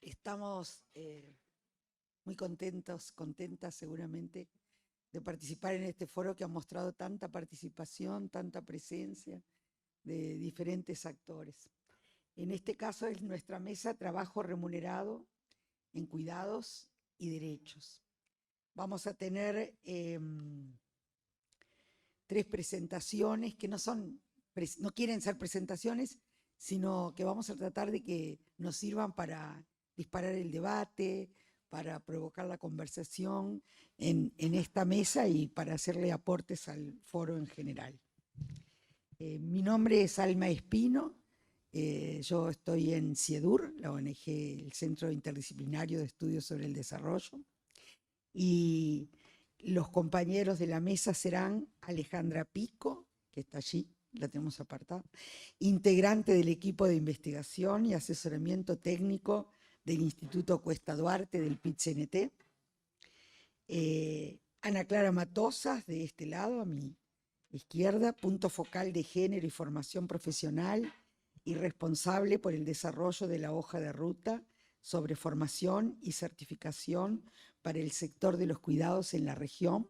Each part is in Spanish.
Estamos muy contentas seguramente de participar en este foro que ha mostrado tanta participación, tanta presencia de diferentes actores. En este caso es nuestra mesa Trabajo Remunerado en Cuidados y Derechos. Vamos a tener 3 presentaciones que no quieren ser presentaciones, sino que vamos a tratar de que nos sirvan para disparar el debate, para provocar la conversación en esta mesa y para hacerle aportes al foro en general. Mi nombre es Alma Espino, yo estoy en CIEDUR, la ONG, el Centro Interdisciplinario de Estudios sobre el Desarrollo, y los compañeros de la mesa serán Alejandra Pico, que está allí, la tenemos apartada, integrante del equipo de investigación y asesoramiento técnico del Instituto Cuesta Duarte del PIT-CNT, Ana Clara Matosas, de este lado, a mi izquierda, punto focal de género y formación profesional y responsable por el desarrollo de la hoja de ruta sobre formación y certificación para el sector de los cuidados en la región,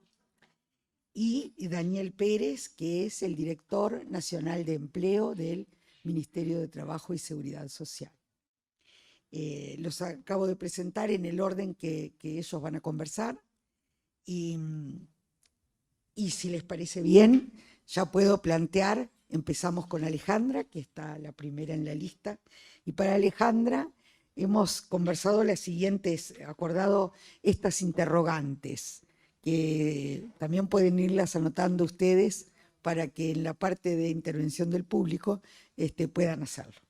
y Daniel Pérez, que es el director nacional de empleo del Ministerio de Trabajo y Seguridad Social. Los acabo de presentar en el orden que ellos van a conversar, y si les parece bien, ya puedo plantear, empezamos con Alejandra, que está la primera en la lista, y para Alejandra hemos conversado acordado estas interrogantes, que también pueden irlas anotando ustedes para que en la parte de intervención del público puedan hacerlo.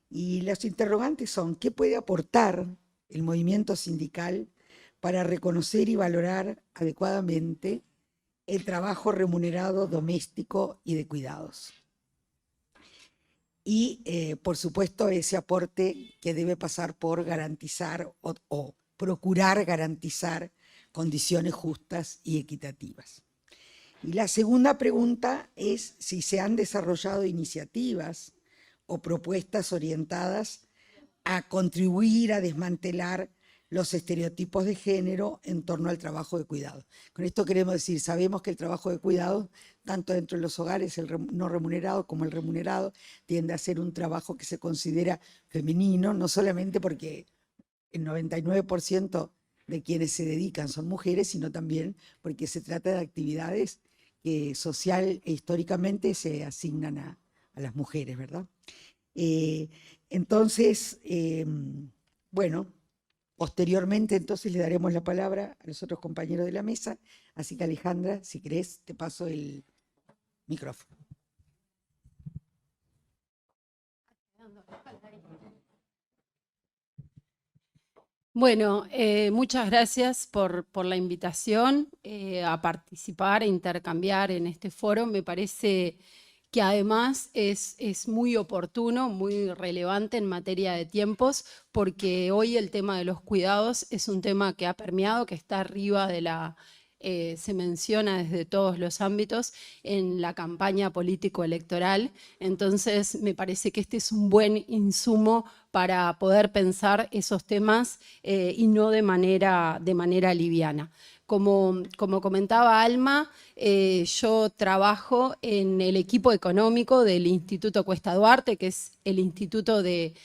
Y las interrogantes son: ¿qué puede aportar el movimiento sindical para reconocer y valorar adecuadamente el trabajo remunerado doméstico y de cuidados? Y, por supuesto, ese aporte que debe pasar por garantizar o procurar garantizar condiciones justas y equitativas. Y la segunda pregunta es si se han desarrollado iniciativas o propuestas orientadas a contribuir a desmantelar los estereotipos de género en torno al trabajo de cuidado. Con esto queremos decir, sabemos que el trabajo de cuidado, tanto dentro de los hogares, el no remunerado como el remunerado, tiende a ser un trabajo que se considera femenino, no solamente porque el 99% de quienes se dedican son mujeres, sino también porque se trata de actividades que social e históricamente se asignan a las mujeres, ¿verdad? Entonces, bueno, posteriormente entonces le daremos la palabra a los otros compañeros de la mesa, así que Alejandra, si querés, te paso el micrófono. Bueno, muchas gracias por la invitación a participar e intercambiar en este foro. Me parece que además es muy oportuno, muy relevante en materia de tiempos, porque hoy el tema de los cuidados es un tema que ha permeado, que está arriba de se menciona desde todos los ámbitos en la campaña político-electoral. Entonces, me parece que este es un buen insumo para poder pensar esos temas y no de manera liviana. Como comentaba Alma, yo trabajo en el equipo económico del Instituto Cuesta Duarte, que es el instituto de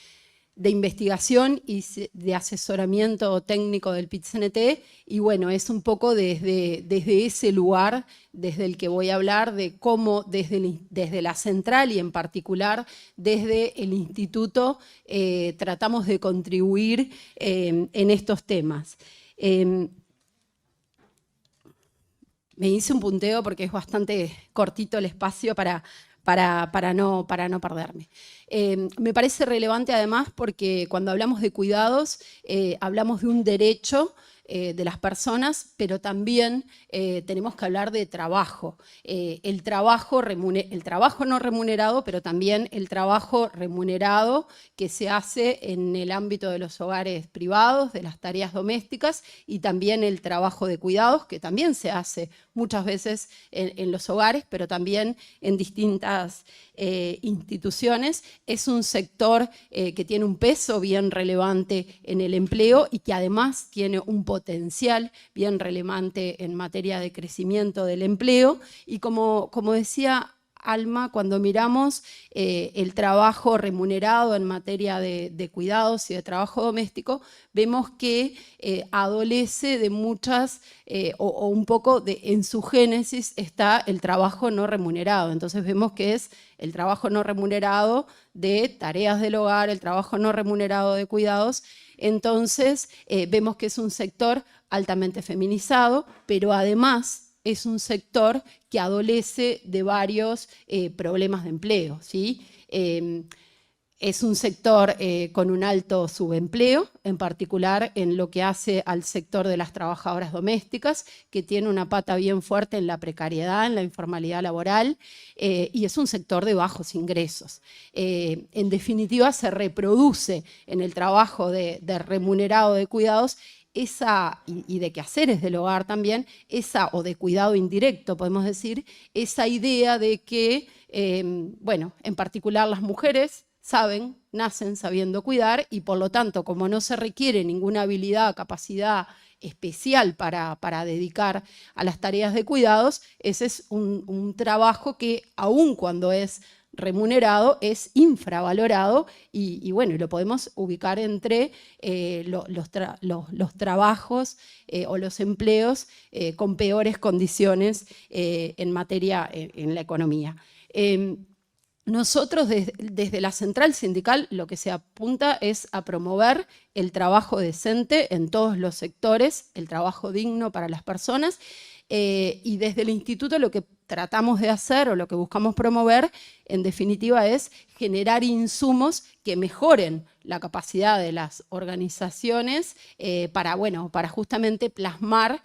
investigación y de asesoramiento técnico del PIT-CNT, y bueno, es un poco desde ese lugar desde el que voy a hablar de cómo desde la central y en particular desde el instituto tratamos de contribuir en estos temas. Me hice un punteo porque es bastante cortito el espacio para no perderme. Me parece relevante además porque cuando hablamos de cuidados, hablamos de un derecho de las personas, pero también tenemos que hablar de trabajo. El trabajo no remunerado, pero también el trabajo remunerado que se hace en el ámbito de los hogares privados, de las tareas domésticas, y también el trabajo de cuidados, que también se hace muchas veces en los hogares, pero también en distintas instituciones. Es un sector que tiene un peso bien relevante en el empleo y que además tiene un potencial bien relevante en materia de crecimiento del empleo. Y como decía Alma, cuando miramos el trabajo remunerado en materia de cuidados y de trabajo doméstico, vemos que adolece de muchas, o un poco en su génesis está el trabajo no remunerado. Entonces vemos que es el trabajo no remunerado de tareas del hogar, el trabajo no remunerado de cuidados. Entonces vemos que es un sector altamente feminizado, pero además es un sector que adolece de varios problemas de empleo, ¿sí? Es un sector con un alto subempleo, en particular en lo que hace al sector de las trabajadoras domésticas, que tiene una pata bien fuerte en la precariedad, en la informalidad laboral, y es un sector de bajos ingresos. En definitiva, se reproduce en el trabajo de remunerado de cuidados y de quehaceres del hogar también, o de cuidado indirecto, podemos decir, esa idea de que, bueno, en particular las mujeres nacen sabiendo cuidar y por lo tanto, como no se requiere ninguna habilidad, capacidad especial para dedicar a las tareas de cuidados, ese es un trabajo que, aun cuando es remunerado, es infravalorado y bueno, lo podemos ubicar entre los trabajos o los empleos con peores condiciones en materia en la economía. Nosotros desde la central sindical lo que se apunta es a promover el trabajo decente en todos los sectores, el trabajo digno para las personas, y desde el instituto lo que tratamos de hacer o lo que buscamos promover en definitiva es generar insumos que mejoren la capacidad de las organizaciones para justamente plasmar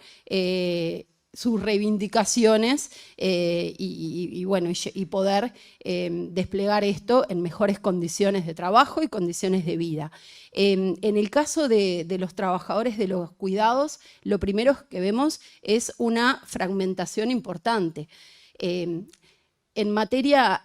sus reivindicaciones y poder desplegar esto en mejores condiciones de trabajo y condiciones de vida. En el caso de los trabajadores de los cuidados, lo primero que vemos es una fragmentación importante. En materia,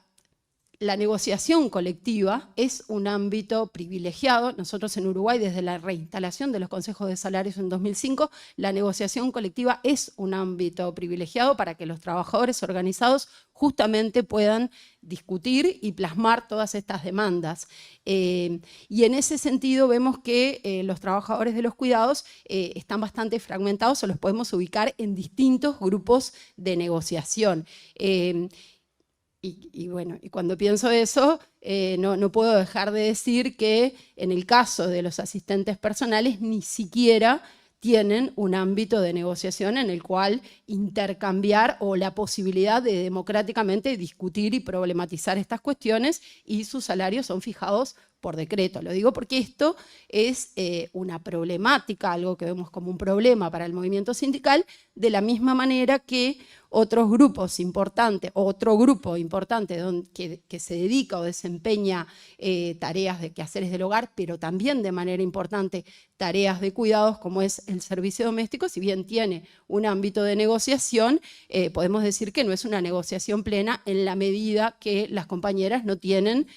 la negociación colectiva es un ámbito privilegiado. Nosotros en Uruguay, desde la reinstalación de los consejos de salarios en 2005, la negociación colectiva es un ámbito privilegiado para que los trabajadores organizados justamente puedan discutir y plasmar todas estas demandas. Y en ese sentido vemos que los trabajadores de los cuidados están bastante fragmentados o los podemos ubicar en distintos grupos de negociación. Y cuando pienso eso, no puedo dejar de decir que en el caso de los asistentes personales ni siquiera tienen un ámbito de negociación en el cual intercambiar o la posibilidad de democráticamente discutir y problematizar estas cuestiones, y sus salarios son fijados por decreto. Lo digo porque esto es una problemática, algo que vemos como un problema para el movimiento sindical, de la misma manera que otros grupos importantes, otro grupo importante que se dedica o desempeña tareas de quehaceres del hogar, pero también de manera importante tareas de cuidados, como es el servicio doméstico, si bien tiene un ámbito de negociación, podemos decir que no es una negociación plena en la medida que las compañeras no tienen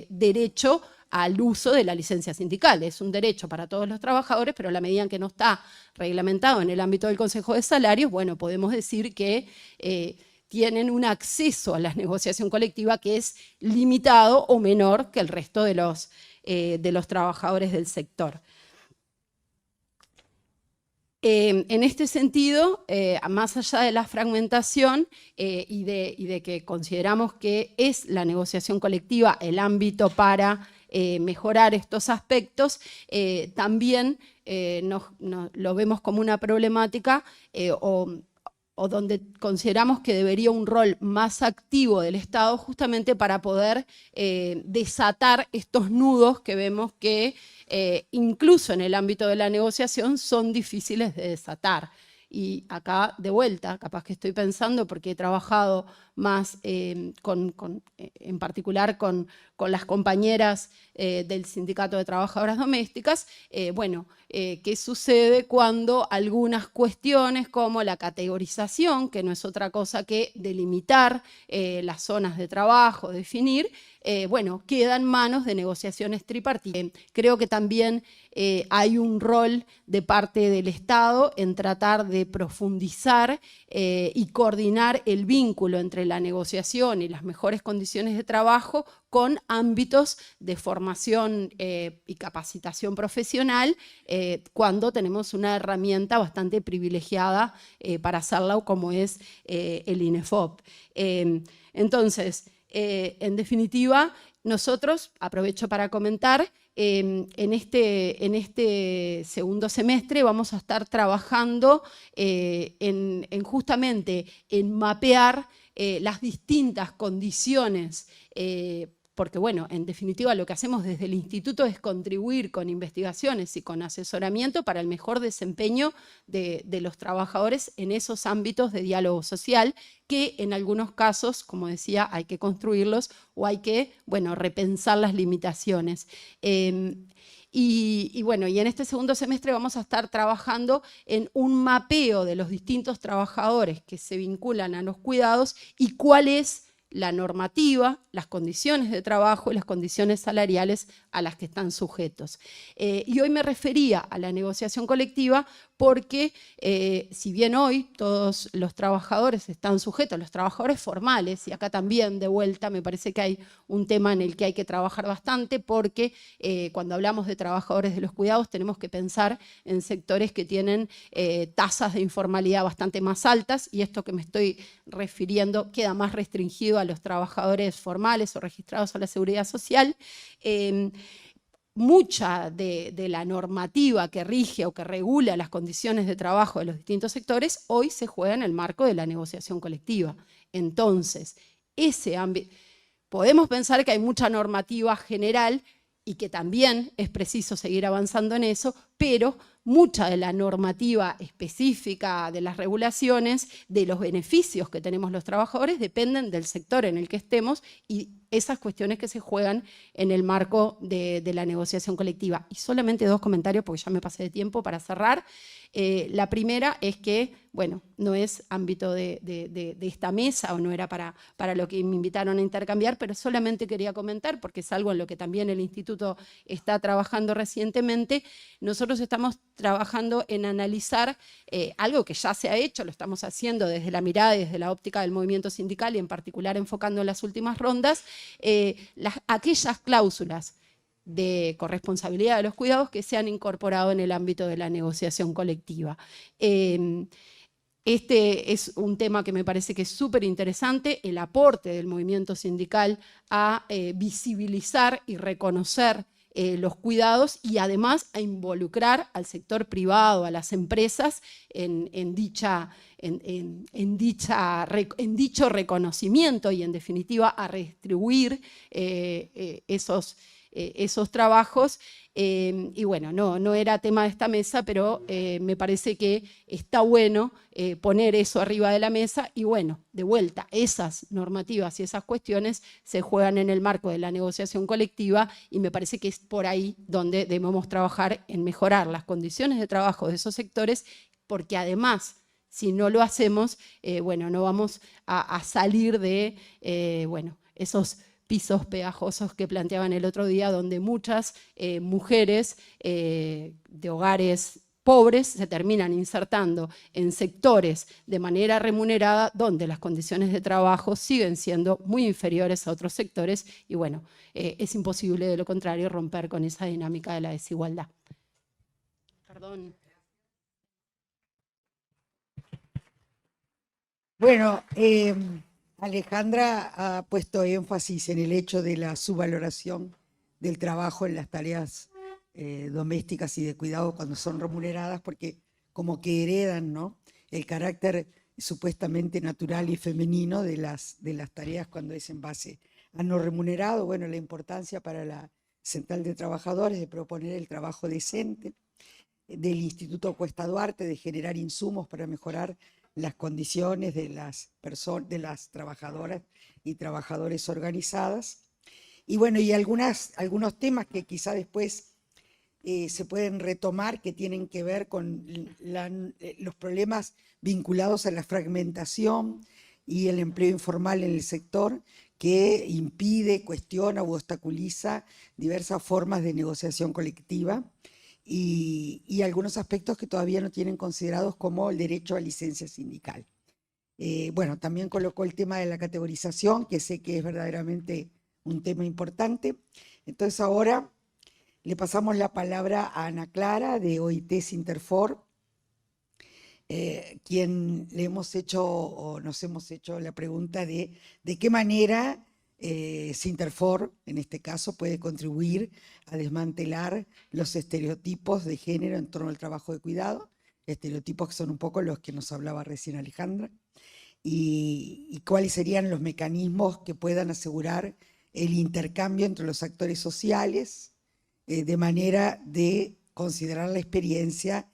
derecho al uso de la licencia sindical. Es un derecho para todos los trabajadores, pero a la medida en que no está reglamentado en el ámbito del Consejo de Salarios, bueno, podemos decir que tienen un acceso a la negociación colectiva que es limitado o menor que el resto de los trabajadores del sector. En este sentido, más allá de la fragmentación y de que consideramos que es la negociación colectiva el ámbito para mejorar estos aspectos, también lo vemos como una problemática o o donde consideramos que debería un rol más activo del Estado justamente para poder desatar estos nudos que vemos que incluso en el ámbito de la negociación son difíciles de desatar. Y acá, de vuelta, capaz que estoy pensando, porque he trabajado más en particular con las compañeras del Sindicato de Trabajadoras Domésticas, bueno, ¿qué sucede cuando algunas cuestiones como la categorización, que no es otra cosa que delimitar las zonas de trabajo, definir, bueno, queda en manos de negociaciones tripartitas? Creo que también hay un rol de parte del Estado en tratar de profundizar y coordinar el vínculo entre la negociación y las mejores condiciones de trabajo con ámbitos de formación y capacitación profesional cuando tenemos una herramienta bastante privilegiada para hacerla, como es el INEFOP. Entonces, en definitiva, nosotros, aprovecho para comentar, en este segundo semestre vamos a estar trabajando justamente en mapear las distintas condiciones, porque bueno, en definitiva lo que hacemos desde el instituto es contribuir con investigaciones y con asesoramiento para el mejor desempeño de los trabajadores en esos ámbitos de diálogo social, que en algunos casos, como decía, hay que construirlos o hay que, bueno, repensar las limitaciones. Y bueno, y en este segundo semestre vamos a estar trabajando en un mapeo de los distintos trabajadores que se vinculan a los cuidados y cuál es la normativa, las condiciones de trabajo y las condiciones salariales a las que están sujetos. Y hoy me refería a la negociación colectiva porque si bien hoy todos los trabajadores están sujetos, los trabajadores formales, y acá también de vuelta me parece que hay un tema en el que hay que trabajar bastante, porque cuando hablamos de trabajadores de los cuidados tenemos que pensar en sectores que tienen tasas de informalidad bastante más altas, y esto que me estoy refiriendo queda más restringido a los trabajadores formales o registrados a la Seguridad Social. Mucha de la normativa que rige o que regula las condiciones de trabajo de los distintos sectores hoy se juega en el marco de la negociación colectiva. Entonces, ese ámbito, podemos pensar que hay mucha normativa general y que también es preciso seguir avanzando en eso, pero mucha de la normativa específica de las regulaciones, de los beneficios que tenemos los trabajadores, dependen del sector en el que estemos y esas cuestiones que se juegan en el marco de la negociación colectiva. Y solamente dos comentarios, porque ya me pasé de tiempo, para cerrar. La primera es que, bueno, no es ámbito de esta mesa o no era para lo que me invitaron a intercambiar, pero solamente quería comentar, porque es algo en lo que también el Instituto está trabajando recientemente. Nosotros estamos trabajando en analizar algo que ya se ha hecho, lo estamos haciendo desde la mirada y desde la óptica del movimiento sindical y en particular enfocando en las últimas rondas, aquellas cláusulas de corresponsabilidad de los cuidados que se han incorporado en el ámbito de la negociación colectiva. Este es un tema que me parece que es súper interesante, el aporte del movimiento sindical a visibilizar y reconocer los cuidados y además a involucrar al sector privado, a las empresas en dicho reconocimiento y en definitiva a redistribuir esos trabajos. Y bueno, no era tema de esta mesa, pero me parece que está bueno poner eso arriba de la mesa y bueno, de vuelta, esas normativas y esas cuestiones se juegan en el marco de la negociación colectiva y me parece que es por ahí donde debemos trabajar en mejorar las condiciones de trabajo de esos sectores, porque además, si no lo hacemos, bueno, no vamos a salir de, bueno, esos pisos pegajosos que planteaban el otro día, donde muchas mujeres de hogares pobres se terminan insertando en sectores de manera remunerada donde las condiciones de trabajo siguen siendo muy inferiores a otros sectores y bueno, es imposible de lo contrario romper con esa dinámica de la desigualdad. Perdón. Bueno, Alejandra ha puesto énfasis en el hecho de la subvaloración del trabajo en las tareas domésticas y de cuidado cuando son remuneradas, porque como que heredan, ¿no?, el carácter supuestamente natural y femenino de las tareas cuando es en base a no remunerado. Bueno, la importancia para la Central de Trabajadores de proponer el trabajo decente, del Instituto Cuesta Duarte de generar insumos para mejorar las condiciones de las trabajadoras y trabajadores organizadas. Y bueno, y algunos temas que quizá después se pueden retomar, que tienen que ver con los problemas vinculados a la fragmentación y el empleo informal en el sector, que impide, cuestiona u obstaculiza diversas formas de negociación colectiva, y algunos aspectos que todavía no tienen considerados, como el derecho a licencia sindical. Bueno, también colocó el tema de la categorización, que sé que es verdaderamente un tema importante. Entonces ahora le pasamos la palabra a Ana Clara de OIT Sinterfor, quien le hemos hecho, o nos hemos hecho la pregunta de qué manera Sinterfor, en este caso, puede contribuir a desmantelar los estereotipos de género en torno al trabajo de cuidado, estereotipos que son un poco los que nos hablaba recién Alejandra, y cuáles serían los mecanismos que puedan asegurar el intercambio entre los actores sociales, de manera de considerar la experiencia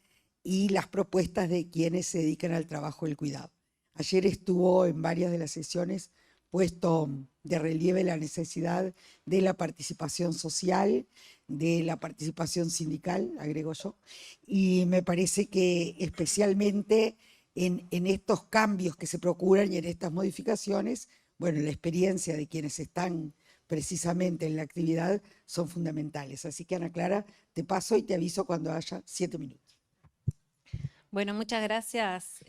y las propuestas de quienes se dedican al trabajo del cuidado. Ayer estuvo en varias de las sesiones puesto de relieve la necesidad de la participación social, de la participación sindical, agrego yo, y me parece que especialmente en estos cambios que se procuran y en estas modificaciones, bueno, la experiencia de quienes están precisamente en la actividad son fundamentales. Así que, Ana Clara, te paso y te aviso cuando haya 7 minutos. Bueno, muchas gracias.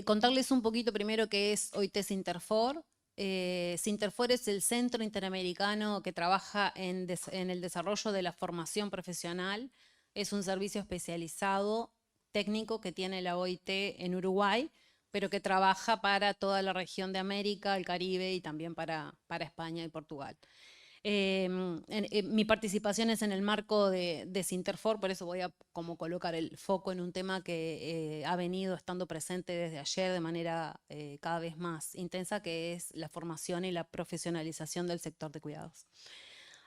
Contarles un poquito primero qué es OIT Sinterfor. Sinterfor es el Centro Interamericano que trabaja en el desarrollo de la formación profesional. Es un servicio especializado técnico que tiene la OIT en Uruguay, pero que trabaja para toda la región de América, el Caribe y también para España y Portugal. Mi participación es en el marco de Sinterfor, por eso voy a como colocar el foco en un tema que ha venido estando presente desde ayer de manera cada vez más intensa, que es la formación y la profesionalización del sector de cuidados.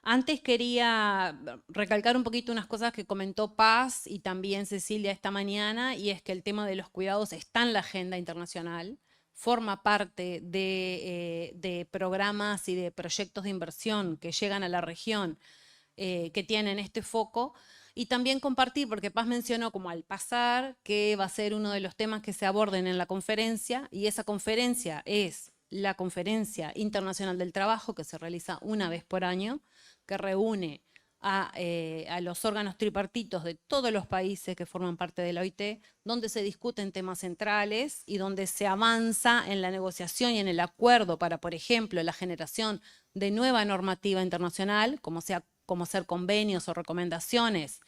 Antes quería recalcar un poquito unas cosas que comentó Paz y también Cecilia esta mañana, y es que el tema de los cuidados está en la agenda internacional, forma parte de programas y de proyectos de inversión que llegan a la región que tienen este foco. Y también compartir, porque Paz mencionó como al pasar que va a ser uno de los temas que se aborden en la conferencia, y esa conferencia es la Conferencia Internacional del Trabajo, que se realiza una vez por año, que reúne a los órganos tripartitos de todos los países que forman parte de la OIT, donde se discuten temas centrales y donde se avanza en la negociación y en el acuerdo para, por ejemplo, la generación de nueva normativa internacional, como ser convenios o recomendaciones.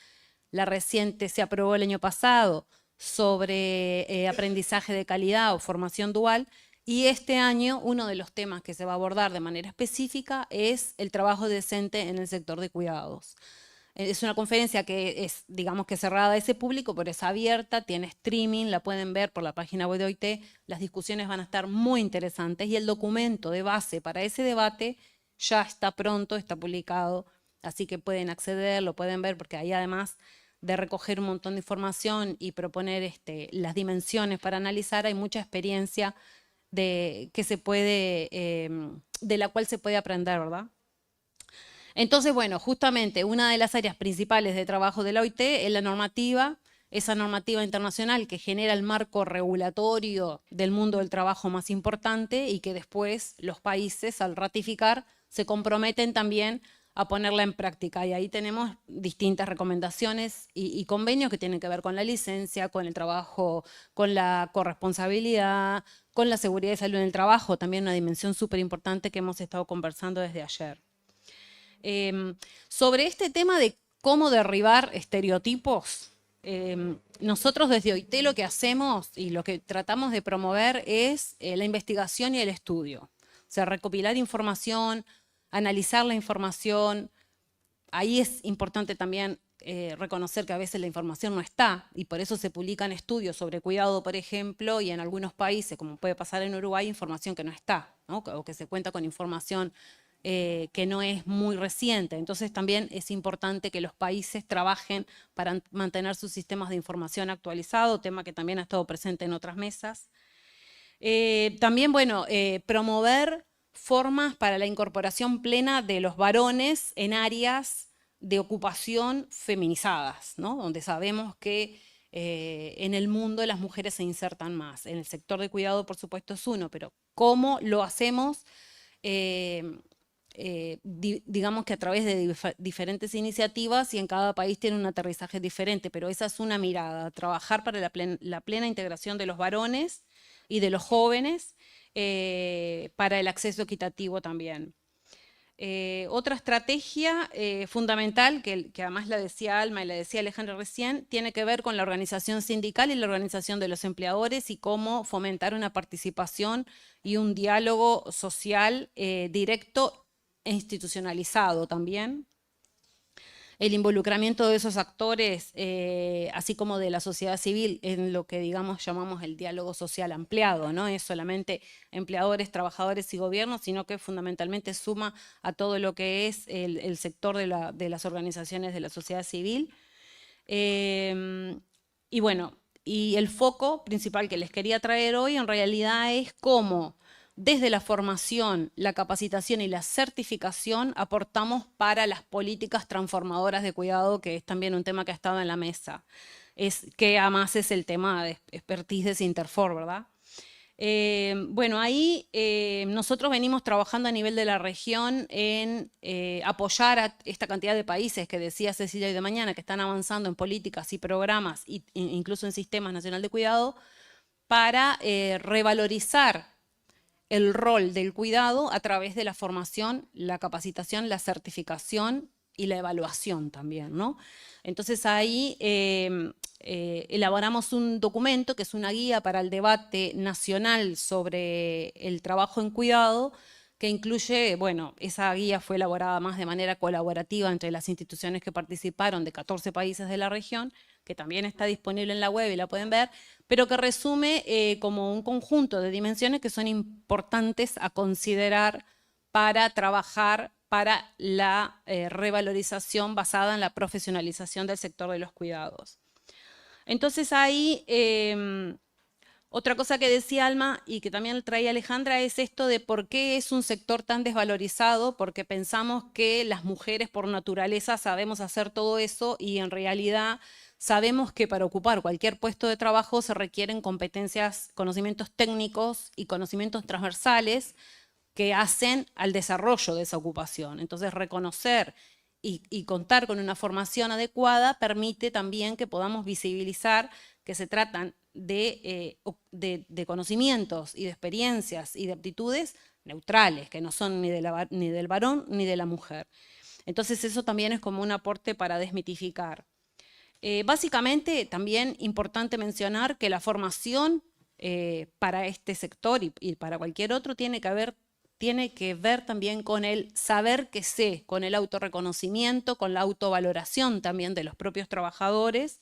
La reciente se aprobó el año pasado sobre aprendizaje de calidad o formación dual. Y este año uno de los temas que se va a abordar de manera específica es el trabajo decente en el sector de cuidados. Es una conferencia que es, digamos que cerrada a ese público, pero es abierta, tiene streaming, la pueden ver por la página web de OIT. Las discusiones van a estar muy interesantes y el documento de base para ese debate ya está pronto, está publicado, así que pueden acceder, lo pueden ver, porque ahí además de recoger un montón de información y proponer las dimensiones para analizar, hay mucha experiencia de la cual se puede aprender, ¿verdad? Entonces, bueno, justamente una de las áreas principales de trabajo de la OIT es la normativa, esa normativa internacional que genera el marco regulatorio del mundo del trabajo más importante y que después los países, al ratificar, se comprometen también a ponerla en práctica. Y ahí tenemos distintas recomendaciones y convenios que tienen que ver con la licencia, con el trabajo, con la corresponsabilidad, con la seguridad y salud en el trabajo, también una dimensión súper importante que hemos estado conversando desde ayer. Sobre este tema de cómo derribar estereotipos, nosotros desde OIT lo que hacemos y lo que tratamos de promover es la investigación y el estudio. O sea, recopilar información, analizar la información. Ahí es importante también reconocer que a veces la información no está y por eso se publican estudios sobre cuidado, por ejemplo, y en algunos países, como puede pasar en Uruguay, información que no está, ¿no? O que se cuenta con información que no es muy reciente. Entonces también es importante que los países trabajen para mantener sus sistemas de información actualizados, tema que también ha estado presente en otras mesas. También, bueno, promover formas para la incorporación plena de los varones en áreas de ocupación feminizadas, ¿no? Donde sabemos que en el mundo las mujeres se insertan más. En el sector de cuidado, por supuesto, es uno, pero ¿cómo lo hacemos? Digamos que a través de diferentes iniciativas y en cada país tiene un aterrizaje diferente, pero esa es una mirada, trabajar para la plena integración de los varones y de los jóvenes para el acceso equitativo también. Otra estrategia fundamental, que además la decía Alma y la decía Alejandra recién, tiene que ver con la organización sindical y la organización de los empleadores y cómo fomentar una participación y un diálogo social directo e institucionalizado también. El involucramiento de esos actores, así como de la sociedad civil, en lo que digamos llamamos el diálogo social ampliado, no es solamente empleadores, trabajadores y gobiernos, sino que fundamentalmente suma a todo lo que es el sector de las organizaciones de la sociedad civil. Y bueno, y el foco principal que les quería traer hoy en realidad es cómo desde la formación, la capacitación y la certificación aportamos para las políticas transformadoras de cuidado, que es también un tema que ha estado en la mesa. Que además es el tema de expertise de Sinterfor, ¿verdad? Bueno, ahí nosotros venimos trabajando a nivel de la región en apoyar a esta cantidad de países que decía Cecilia hoy de mañana, que están avanzando en políticas y programas, incluso en sistemas nacional de cuidado, para revalorizar el rol del cuidado a través de la formación, la capacitación, la certificación y la evaluación también, ¿no? Entonces ahí elaboramos un documento que es una guía para el debate nacional sobre el trabajo en cuidado, que incluye, bueno, esa guía fue elaborada más de manera colaborativa entre las instituciones que participaron de 14 países de la región, que también está disponible en la web y la pueden ver, pero que resume como un conjunto de dimensiones que son importantes a considerar para trabajar para la revalorización basada en la profesionalización del sector de los cuidados. Entonces ahí, otra cosa que decía Alma y que también traía Alejandra es esto de por qué es un sector tan desvalorizado, porque pensamos que las mujeres por naturaleza sabemos hacer todo eso y en realidad sabemos que para ocupar cualquier puesto de trabajo se requieren competencias, conocimientos técnicos y conocimientos transversales que hacen al desarrollo de esa ocupación. Entonces, reconocer y contar con una formación adecuada permite también que podamos visibilizar que se tratan de conocimientos y de experiencias y de aptitudes neutrales, que no son ni del varón ni de la mujer. Entonces, eso también es como un aporte para desmitificar. Básicamente, también importante mencionar que la formación para este sector y para cualquier otro tiene que ver también con el saber que sé, con el autorreconocimiento, con la autovaloración también de los propios trabajadores,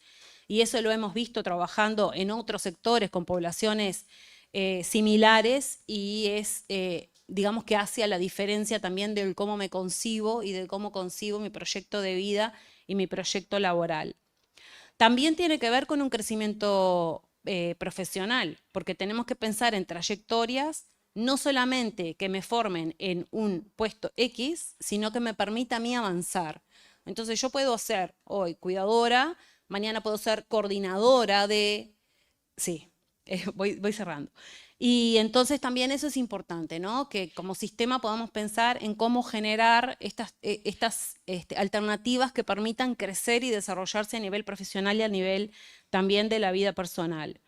y eso lo hemos visto trabajando en otros sectores con poblaciones similares y es, digamos que hace la diferencia también del cómo me concibo y de cómo concibo mi proyecto de vida y mi proyecto laboral. También tiene que ver con un crecimiento profesional, porque tenemos que pensar en trayectorias, no solamente que me formen en un puesto X, sino que me permita a mí avanzar. Entonces yo puedo ser hoy cuidadora, mañana puedo ser coordinadora de... Sí, voy cerrando. Y entonces también eso es importante, ¿no? Que como sistema podamos pensar en cómo generar estas alternativas que permitan crecer y desarrollarse a nivel profesional y a nivel también de la vida personal.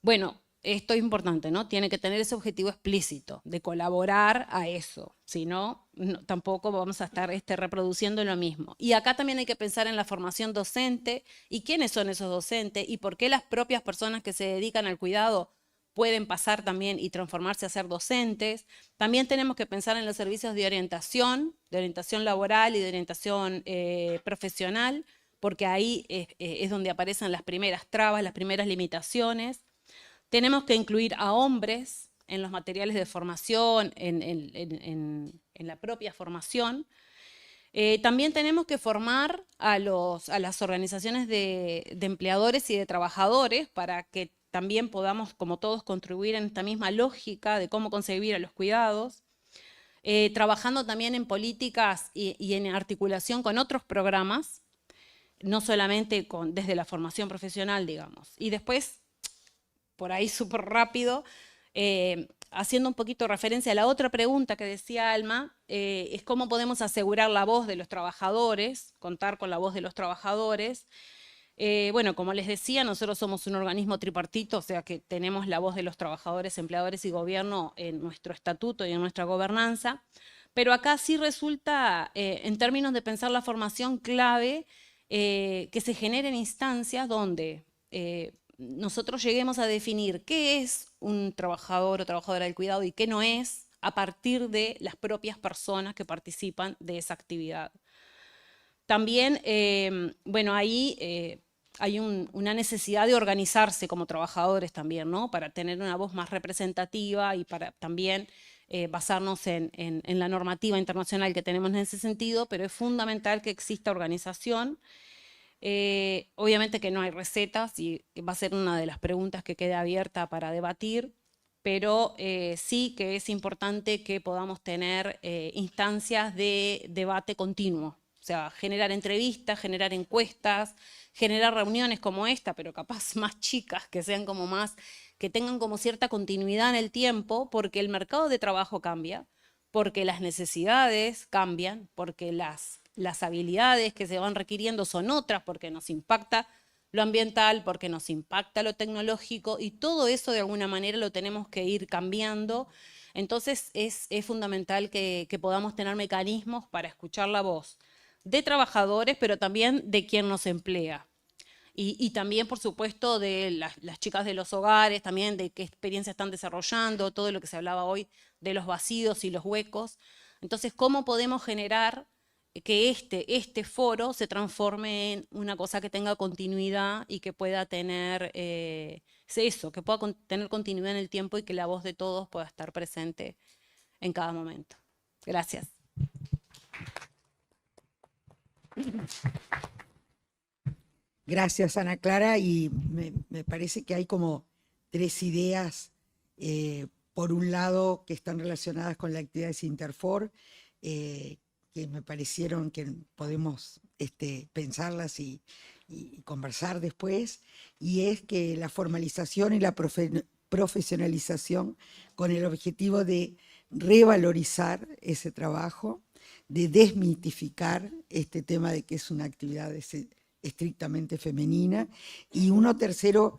Bueno, esto es importante, ¿no? Tiene que tener ese objetivo explícito de colaborar a eso, si no, tampoco vamos a estar reproduciendo lo mismo. Y acá también hay que pensar en la formación docente y quiénes son esos docentes y por qué las propias personas que se dedican al cuidado pueden pasar también y transformarse a ser docentes. También tenemos que pensar en los servicios de orientación laboral y de orientación profesional, porque ahí es donde aparecen las primeras trabas, las primeras limitaciones. Tenemos que incluir a hombres en los materiales de formación, en la propia formación. También tenemos que formar a las organizaciones de empleadores y de trabajadores para que también podamos, como todos, contribuir en esta misma lógica de cómo concebir a los cuidados. Trabajando también en políticas y en articulación con otros programas, no solamente desde la formación profesional, digamos. Y después, por ahí súper rápido, haciendo un poquito referencia a la otra pregunta que decía Alma, es cómo podemos asegurar la voz de los trabajadores, contar con la voz de los trabajadores. Bueno, como les decía, nosotros somos un organismo tripartito, o sea que tenemos la voz de los trabajadores, empleadores y gobierno en nuestro estatuto y en nuestra gobernanza, pero acá sí resulta, en términos de pensar la formación clave, que se generen instancias donde nosotros lleguemos a definir qué es un trabajador o trabajadora del cuidado y qué no es, a partir de las propias personas que participan de esa actividad. También, bueno, ahí hay una necesidad de organizarse como trabajadores también, ¿no? Para tener una voz más representativa y para también basarnos en la normativa internacional que tenemos en ese sentido, pero es fundamental que exista organización. Obviamente que no hay recetas y va a ser una de las preguntas que quede abierta para debatir, pero sí que es importante que podamos tener instancias de debate continuo. O sea, generar entrevistas, generar encuestas, generar reuniones como esta, pero capaz más chicas, que sean como más, que tengan como cierta continuidad en el tiempo, porque el mercado de trabajo cambia, porque las necesidades cambian, porque las habilidades que se van requiriendo son otras, porque nos impacta lo ambiental, porque nos impacta lo tecnológico, y todo eso de alguna manera lo tenemos que ir cambiando. Entonces es fundamental que podamos tener mecanismos para escuchar la voz de trabajadores, pero también de quien nos emplea. Y también, por supuesto, de las chicas de los hogares, también de qué experiencia están desarrollando, todo lo que se hablaba hoy de los vacíos y los huecos. Entonces, ¿cómo podemos generar que este foro se transforme en una cosa que tenga continuidad y que pueda tener eso, que pueda tener continuidad en el tiempo y que la voz de todos pueda estar presente en cada momento? Gracias. Gracias, Ana Clara, y me parece que hay como tres ideas, por un lado, que están relacionadas con la actividad de Interfor, que me parecieron que podemos pensarlas y conversar después, y es que la formalización y la profesionalización con el objetivo de revalorizar ese trabajo, de desmitificar este tema de que es una actividad estrictamente femenina, y uno tercero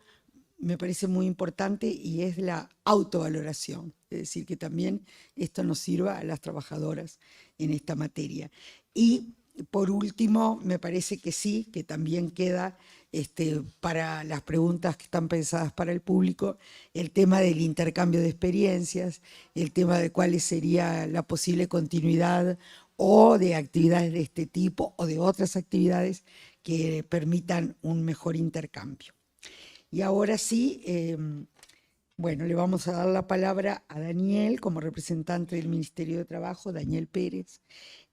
me parece muy importante y es la autovaloración, es decir, que también esto nos sirva a las trabajadoras en esta materia. Y por último, me parece que sí, que también queda para las preguntas que están pensadas para el público, el tema del intercambio de experiencias, el tema de cuál sería la posible continuidad o de actividades de este tipo o de otras actividades que permitan un mejor intercambio. Y ahora sí, bueno, le vamos a dar la palabra a Daniel como representante del Ministerio de Trabajo, Daniel Pérez,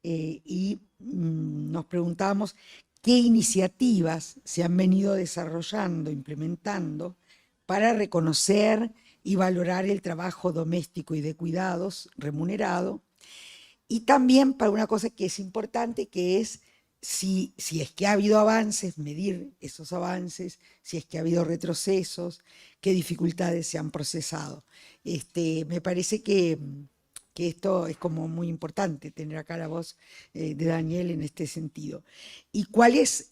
y nos preguntábamos qué iniciativas se han venido desarrollando, implementando, para reconocer y valorar el trabajo doméstico y de cuidados remunerado, y también para una cosa que es importante, que es si es que ha habido avances, medir esos avances, si es que ha habido retrocesos, qué dificultades se han procesado. Me parece que esto es como muy importante, tener acá la voz de Daniel en este sentido. ¿Y cuáles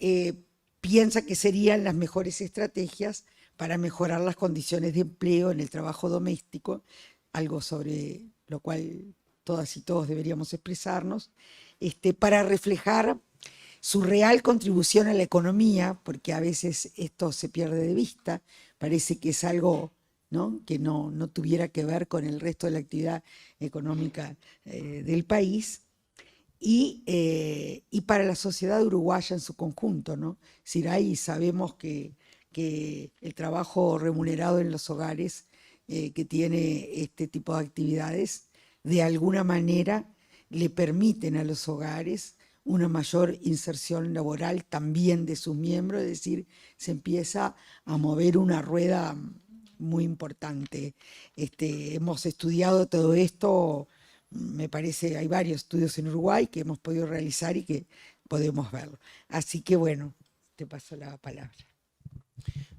piensa que serían las mejores estrategias para mejorar las condiciones de empleo en el trabajo doméstico? Algo sobre lo cual todas y todos deberíamos expresarnos, para reflejar su real contribución a la economía, porque a veces esto se pierde de vista, parece que es algo ¿no? Que no tuviera que ver con el resto de la actividad económica del país. Y para la sociedad uruguaya en su conjunto, ¿no? Es decir, ahí sabemos que el trabajo remunerado en los hogares que tiene este tipo de actividades, de alguna manera le permiten a los hogares una mayor inserción laboral también de sus miembros, es decir, se empieza a mover una rueda muy importante. Hemos estudiado todo esto, me parece, hay varios estudios en Uruguay que hemos podido realizar y que podemos verlo. Así que bueno, te paso la palabra.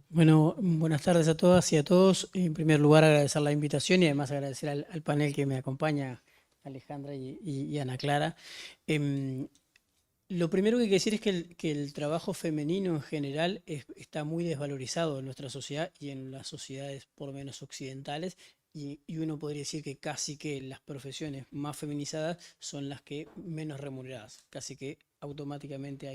Bueno, buenas tardes a todas y a todos. En primer lugar, agradecer la invitación y además agradecer al panel que me acompaña, Alejandra y Ana Clara. Lo primero que hay que decir es que el trabajo femenino en general está muy desvalorizado en nuestra sociedad y en las sociedades por lo menos occidentales. Y uno podría decir que casi que las profesiones más feminizadas son las que menos remuneradas. Casi que automáticamente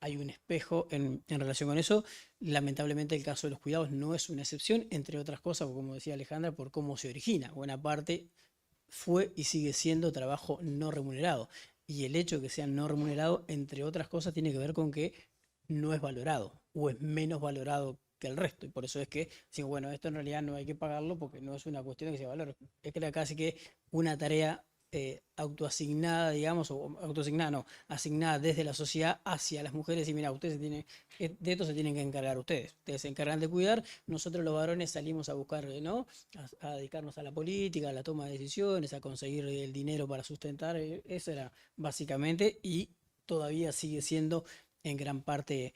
hay un espejo en relación con eso. Lamentablemente el caso de los cuidados no es una excepción, entre otras cosas, como decía Alejandra, por cómo se origina. Buena parte fue y sigue siendo trabajo no remunerado. Y el hecho de que sea no remunerado, entre otras cosas, tiene que ver con que no es valorado o es menos valorado que el resto. Y por eso es que digo, bueno, esto en realidad no hay que pagarlo porque no es una cuestión de que se valore. Es que era casi que una tarea autoasignada, digamos, o autoasignada, no, asignada desde la sociedad hacia las mujeres y mira, ustedes de esto se tienen que encargar ustedes se encargan de cuidar, nosotros los varones salimos a buscar, ¿no? A dedicarnos a la política, a la toma de decisiones, a conseguir el dinero para sustentar, eso era básicamente y todavía sigue siendo en gran parte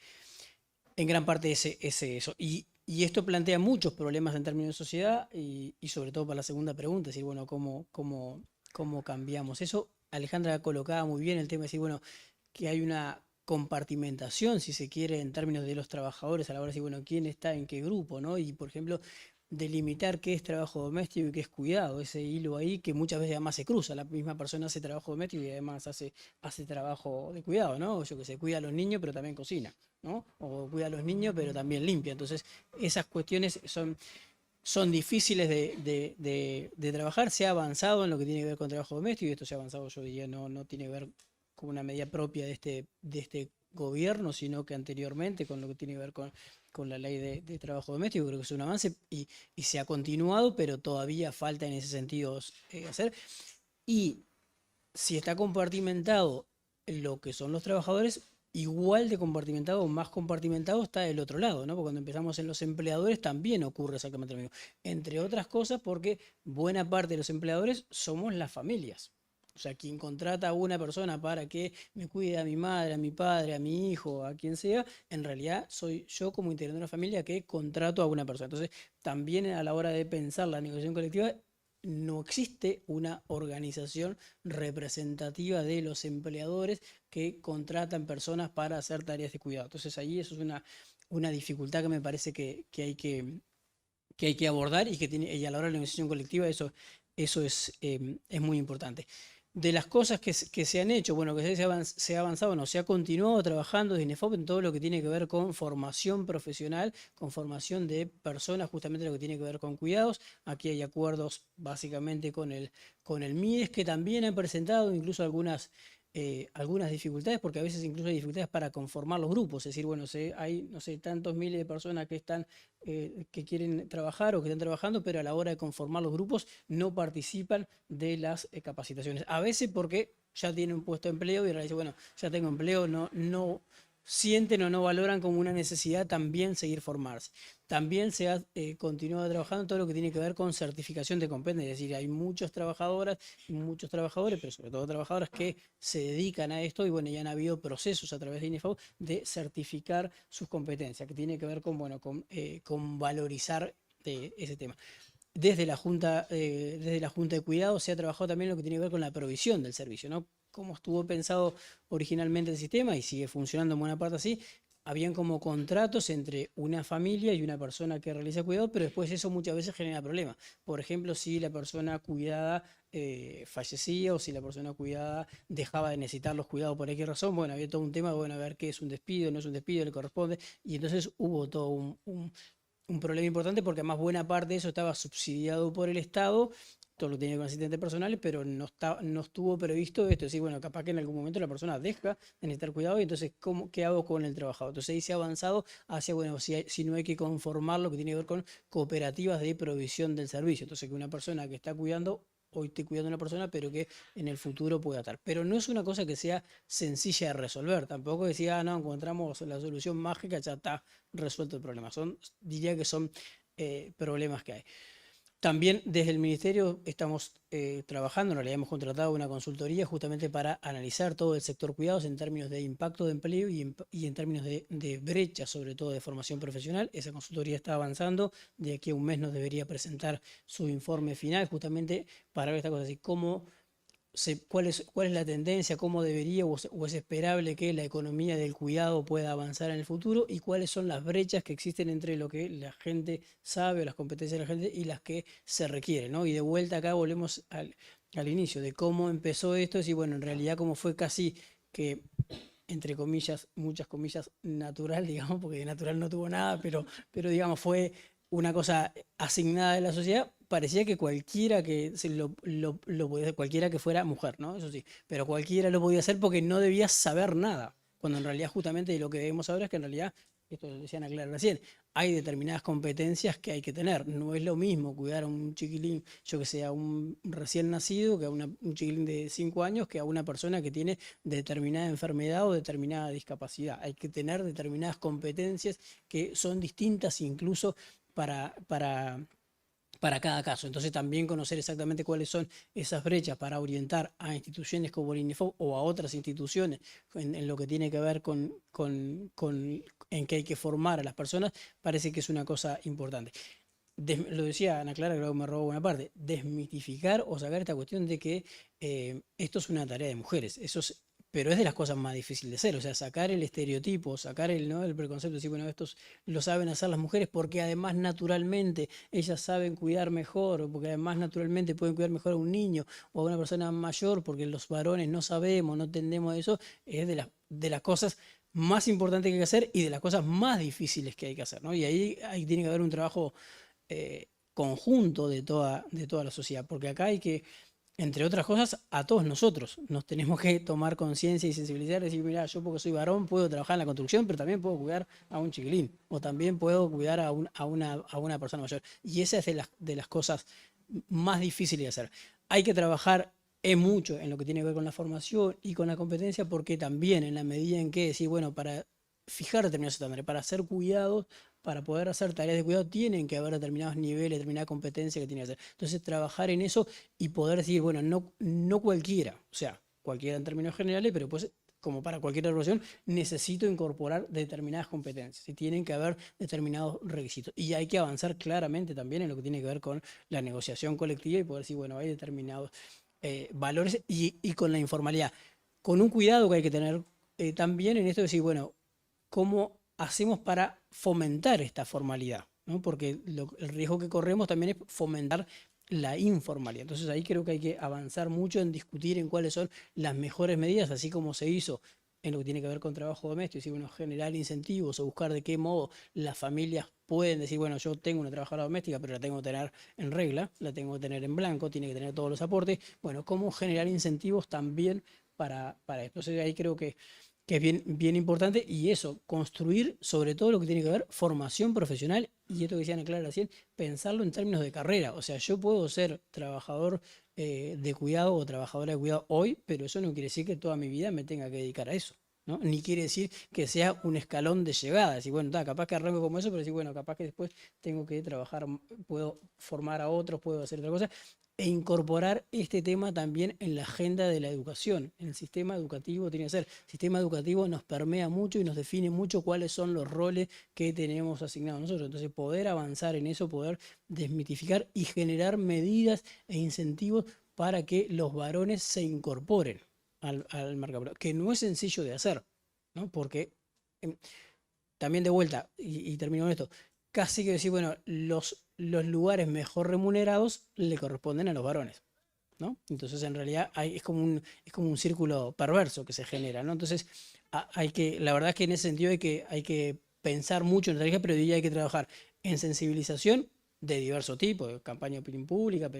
eso. Y esto plantea muchos problemas en términos de sociedad y sobre todo para la segunda pregunta, es decir, bueno, ¿cómo cambiamos eso? Alejandra colocaba muy bien el tema de decir, bueno, que hay una compartimentación, si se quiere, en términos de los trabajadores a la hora de decir, bueno, quién está en qué grupo, ¿no? Y, por ejemplo, delimitar qué es trabajo doméstico y qué es cuidado, ese hilo ahí que muchas veces además se cruza, la misma persona hace trabajo doméstico y además hace trabajo de cuidado, ¿no? Yo que sé, cuida a los niños pero también cocina, ¿no? O cuida a los niños pero también limpia, entonces esas cuestiones son difíciles de trabajar. Se ha avanzado en lo que tiene que ver con trabajo doméstico y esto se ha avanzado, yo diría, no tiene que ver con una medida propia de este gobierno, sino que anteriormente con lo que tiene que ver con la ley de trabajo doméstico. Creo que es un avance y se ha continuado, pero todavía falta en ese sentido hacer. Y si está compartimentado lo que son los trabajadores, igual de compartimentado o más compartimentado está el otro lado, ¿no? Porque cuando empezamos en los empleadores también ocurre exactamente lo mismo. Entre otras cosas porque buena parte de los empleadores somos las familias. O sea, quien contrata a una persona para que me cuide a mi madre, a mi padre, a mi hijo, a quien sea, en realidad soy yo como integrante de una familia que contrato a una persona. Entonces, también a la hora de pensar la negociación colectiva, no existe una organización representativa de los empleadores que contratan personas para hacer tareas de cuidado. Entonces ahí eso es una dificultad que me parece que hay que abordar y a la hora de la negociación colectiva eso es muy importante. De las cosas que se han hecho, bueno, que se ha avanzado, no, se ha continuado trabajando desde INEFOP en todo lo que tiene que ver con formación profesional, con formación de personas, justamente lo que tiene que ver con cuidados. Aquí hay acuerdos básicamente con el MIDES, que también han presentado incluso algunas dificultades, porque a veces incluso hay dificultades para conformar los grupos, es decir, bueno, hay, no sé, tantos miles de personas que quieren trabajar o que están trabajando, pero a la hora de conformar los grupos no participan de las capacitaciones. A veces porque ya tienen un puesto de empleo y ahora dicen, bueno, ya tengo empleo, no sienten o no valoran como una necesidad también seguir formarse. También se ha continuado trabajando en todo lo que tiene que ver con certificación de competencia, es decir, hay muchas trabajadoras y muchos trabajadores, pero sobre todo trabajadoras que se dedican a esto y bueno, ya han habido procesos a través de INEFAU de certificar sus competencias, que tiene que ver con valorizar ese tema. Desde la Junta de Cuidado se ha trabajado también lo que tiene que ver con la provisión del servicio, ¿no? Cómo estuvo pensado originalmente el sistema y sigue funcionando en buena parte así, habían como contratos entre una familia y una persona que realiza cuidado, pero después eso muchas veces genera problemas. Por ejemplo, si la persona cuidada fallecía o si la persona cuidada dejaba de necesitar los cuidados por cualquier razón, bueno, había todo un tema, bueno, a ver qué es un despido, no es un despido, le corresponde, y entonces hubo todo un problema importante porque además buena parte de eso estaba subsidiado por el Estado, todo lo tenía con asistentes personales, pero no estuvo previsto esto. Es decir, bueno, capaz que en algún momento la persona deja de necesitar cuidado y entonces, ¿qué hago con el trabajador? Entonces ahí se ha avanzado hacia, bueno, si no hay que conformar lo que tiene que ver con cooperativas de provisión del servicio. Entonces, que una persona que está cuidando, hoy esté cuidando a una persona, pero que en el futuro pueda estar. Pero no es una cosa que sea sencilla de resolver. Tampoco decía, no, encontramos la solución mágica, ya está resuelto el problema. Diría que son problemas que hay. También desde el Ministerio estamos trabajando, en realidad hemos contratado una consultoría justamente para analizar todo el sector cuidados en términos de impacto de empleo y en términos de brecha, sobre todo de formación profesional. Esa consultoría está avanzando, de aquí a un mes nos debería presentar su informe final justamente para ver esta cosa, así cuál es la tendencia, cómo debería o es esperable que la economía del cuidado pueda avanzar en el futuro y cuáles son las brechas que existen entre lo que la gente sabe o las competencias de la gente y las que se requieren, ¿no? Y de vuelta acá volvemos al inicio de cómo empezó esto y bueno, en realidad cómo fue casi que, entre comillas, muchas comillas, natural, digamos, porque de natural no tuvo nada, pero digamos, fue una cosa asignada de la sociedad. Parecía que cualquiera que lo podía hacer, cualquiera que fuera mujer, ¿no? Eso sí, pero cualquiera lo podía hacer porque no debía saber nada. Cuando en realidad justamente lo que vemos ahora es que en realidad, esto lo decían Ana Clara recién, hay determinadas competencias que hay que tener. No es lo mismo cuidar a un chiquilín, yo que sé, a un recién nacido, que a un chiquilín de 5 años, que a una persona que tiene determinada enfermedad o determinada discapacidad. Hay que tener determinadas competencias que son distintas incluso para cada caso. Entonces también conocer exactamente cuáles son esas brechas para orientar a instituciones como el INEFOP o a otras instituciones en lo que tiene que ver en que hay que formar a las personas, parece que es una cosa importante. Lo decía Ana Clara, creo que me robó buena parte, desmitificar o sacar esta cuestión de que esto es una tarea de mujeres. Pero es de las cosas más difíciles de hacer, o sea, sacar el estereotipo, sacar el preconcepto, decir, bueno, estos lo saben hacer las mujeres porque además naturalmente ellas saben cuidar mejor, o porque además naturalmente pueden cuidar mejor a un niño o a una persona mayor, porque los varones no sabemos, no entendemos eso, es de las cosas más importantes que hay que hacer y de las cosas más difíciles que hay que hacer, ¿no? Y ahí tiene que haber un trabajo conjunto de toda la sociedad, porque acá hay que, entre otras cosas, a todos nosotros nos tenemos que tomar conciencia y sensibilizar, decir, mira, yo porque soy varón puedo trabajar en la construcción, pero también puedo cuidar a un chiquilín, o también puedo cuidar a una persona mayor. Y esa es de las cosas más difíciles de hacer. Hay que trabajar mucho en lo que tiene que ver con la formación y con la competencia, porque también en la medida en que decir, bueno, para fijar determinados estándares, para hacer cuidados, para poder hacer tareas de cuidado, tienen que haber determinados niveles, determinada competencia que tiene que hacer. Entonces, trabajar en eso y poder decir, bueno, no cualquiera, o sea, cualquiera en términos generales, pero pues como para cualquier profesión, necesito incorporar determinadas competencias y tienen que haber determinados requisitos. Y hay que avanzar claramente también en lo que tiene que ver con la negociación colectiva y poder decir, bueno, hay determinados valores y con la informalidad. Con un cuidado que hay que tener también en esto de decir, bueno, ¿cómo hacemos para fomentar esta formalidad? ¿No? Porque el riesgo que corremos también es fomentar la informalidad. Entonces ahí creo que hay que avanzar mucho en discutir en cuáles son las mejores medidas, así como se hizo en lo que tiene que ver con trabajo doméstico, es decir, bueno, generar incentivos o buscar de qué modo las familias pueden decir, bueno, yo tengo una trabajadora doméstica, pero la tengo que tener en regla, la tengo que tener en blanco, tiene que tener todos los aportes. Bueno, cómo generar incentivos también para esto. Entonces ahí creo que es bien importante y eso, construir sobre todo lo que tiene que ver formación profesional y esto que decían Clara recién, pensarlo en términos de carrera. O sea, yo puedo ser trabajador de cuidado o trabajadora de cuidado hoy, pero eso no quiere decir que toda mi vida me tenga que dedicar a eso, ¿no? Ni quiere decir que sea un escalón de llegada. Decir, bueno, capaz que arranco como eso, pero decir, bueno, capaz que después tengo que trabajar, puedo formar a otros, puedo hacer otra cosa. E incorporar este tema también en la agenda de la educación. En el sistema educativo tiene que ser. El sistema educativo nos permea mucho y nos define mucho cuáles son los roles que tenemos asignados nosotros. Entonces, poder avanzar en eso, poder desmitificar y generar medidas e incentivos para que los varones se incorporen al mercado, que no es sencillo de hacer, ¿no? Porque también de vuelta, y termino con esto, casi que decir, bueno, los lugares mejor remunerados le corresponden a los varones, ¿no? Entonces, en realidad, es como un círculo perverso que se genera, ¿no? Entonces, la verdad es que en ese sentido hay que pensar mucho en la estrategia, pero diría hay que trabajar en sensibilización de diverso tipo, de campaña de opinión pública,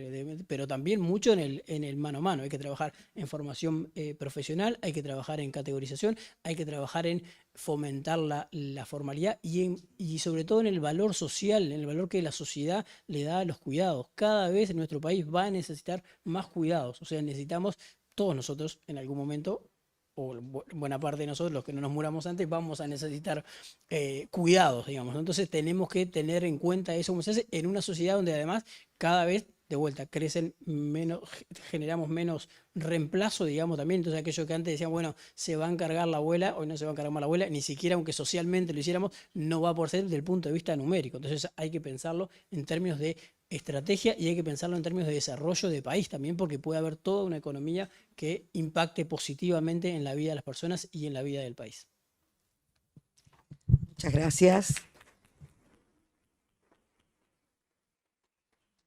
pero también mucho en el mano a mano. Hay que trabajar en formación profesional, hay que trabajar en categorización, hay que trabajar en fomentar la formalidad y sobre todo en el valor social, en el valor que la sociedad le da a los cuidados. Cada vez en nuestro país va a necesitar más cuidados, o sea, necesitamos todos nosotros en algún momento, o buena parte de nosotros, los que no nos muramos antes, vamos a necesitar cuidados, digamos, ¿no? Entonces tenemos que tener en cuenta eso como se hace en una sociedad donde además cada vez, de vuelta, crecen menos, generamos menos reemplazo, digamos, también. Entonces aquello que antes decían, bueno, se va a encargar la abuela, hoy no se va a encargar más la abuela, ni siquiera aunque socialmente lo hiciéramos, no va por ser desde el punto de vista numérico. Entonces hay que pensarlo en términos de estrategia y hay que pensarlo en términos de desarrollo de país también, porque puede haber toda una economía que impacte positivamente en la vida de las personas y en la vida del país. Muchas gracias.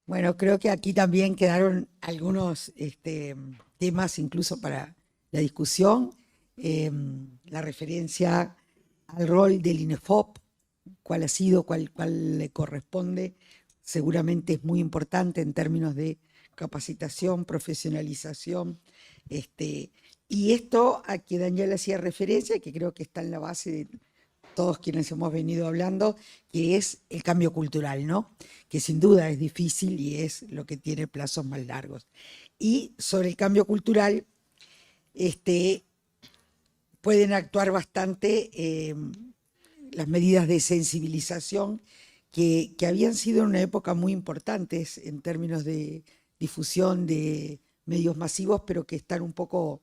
Bueno, creo que aquí también quedaron algunos temas incluso para la discusión. La referencia al rol del INEFOP, cuál ha sido, cuál le corresponde, seguramente es muy importante en términos de capacitación, profesionalización. Y esto a que Daniel hacía referencia, que creo que está en la base de todos quienes hemos venido hablando, que es el cambio cultural, ¿no? Que sin duda es difícil y es lo que tiene plazos más largos. Y sobre el cambio cultural, pueden actuar bastante las medidas de sensibilización que habían sido en una época muy importantes en términos de difusión de medios masivos, pero que están un poco,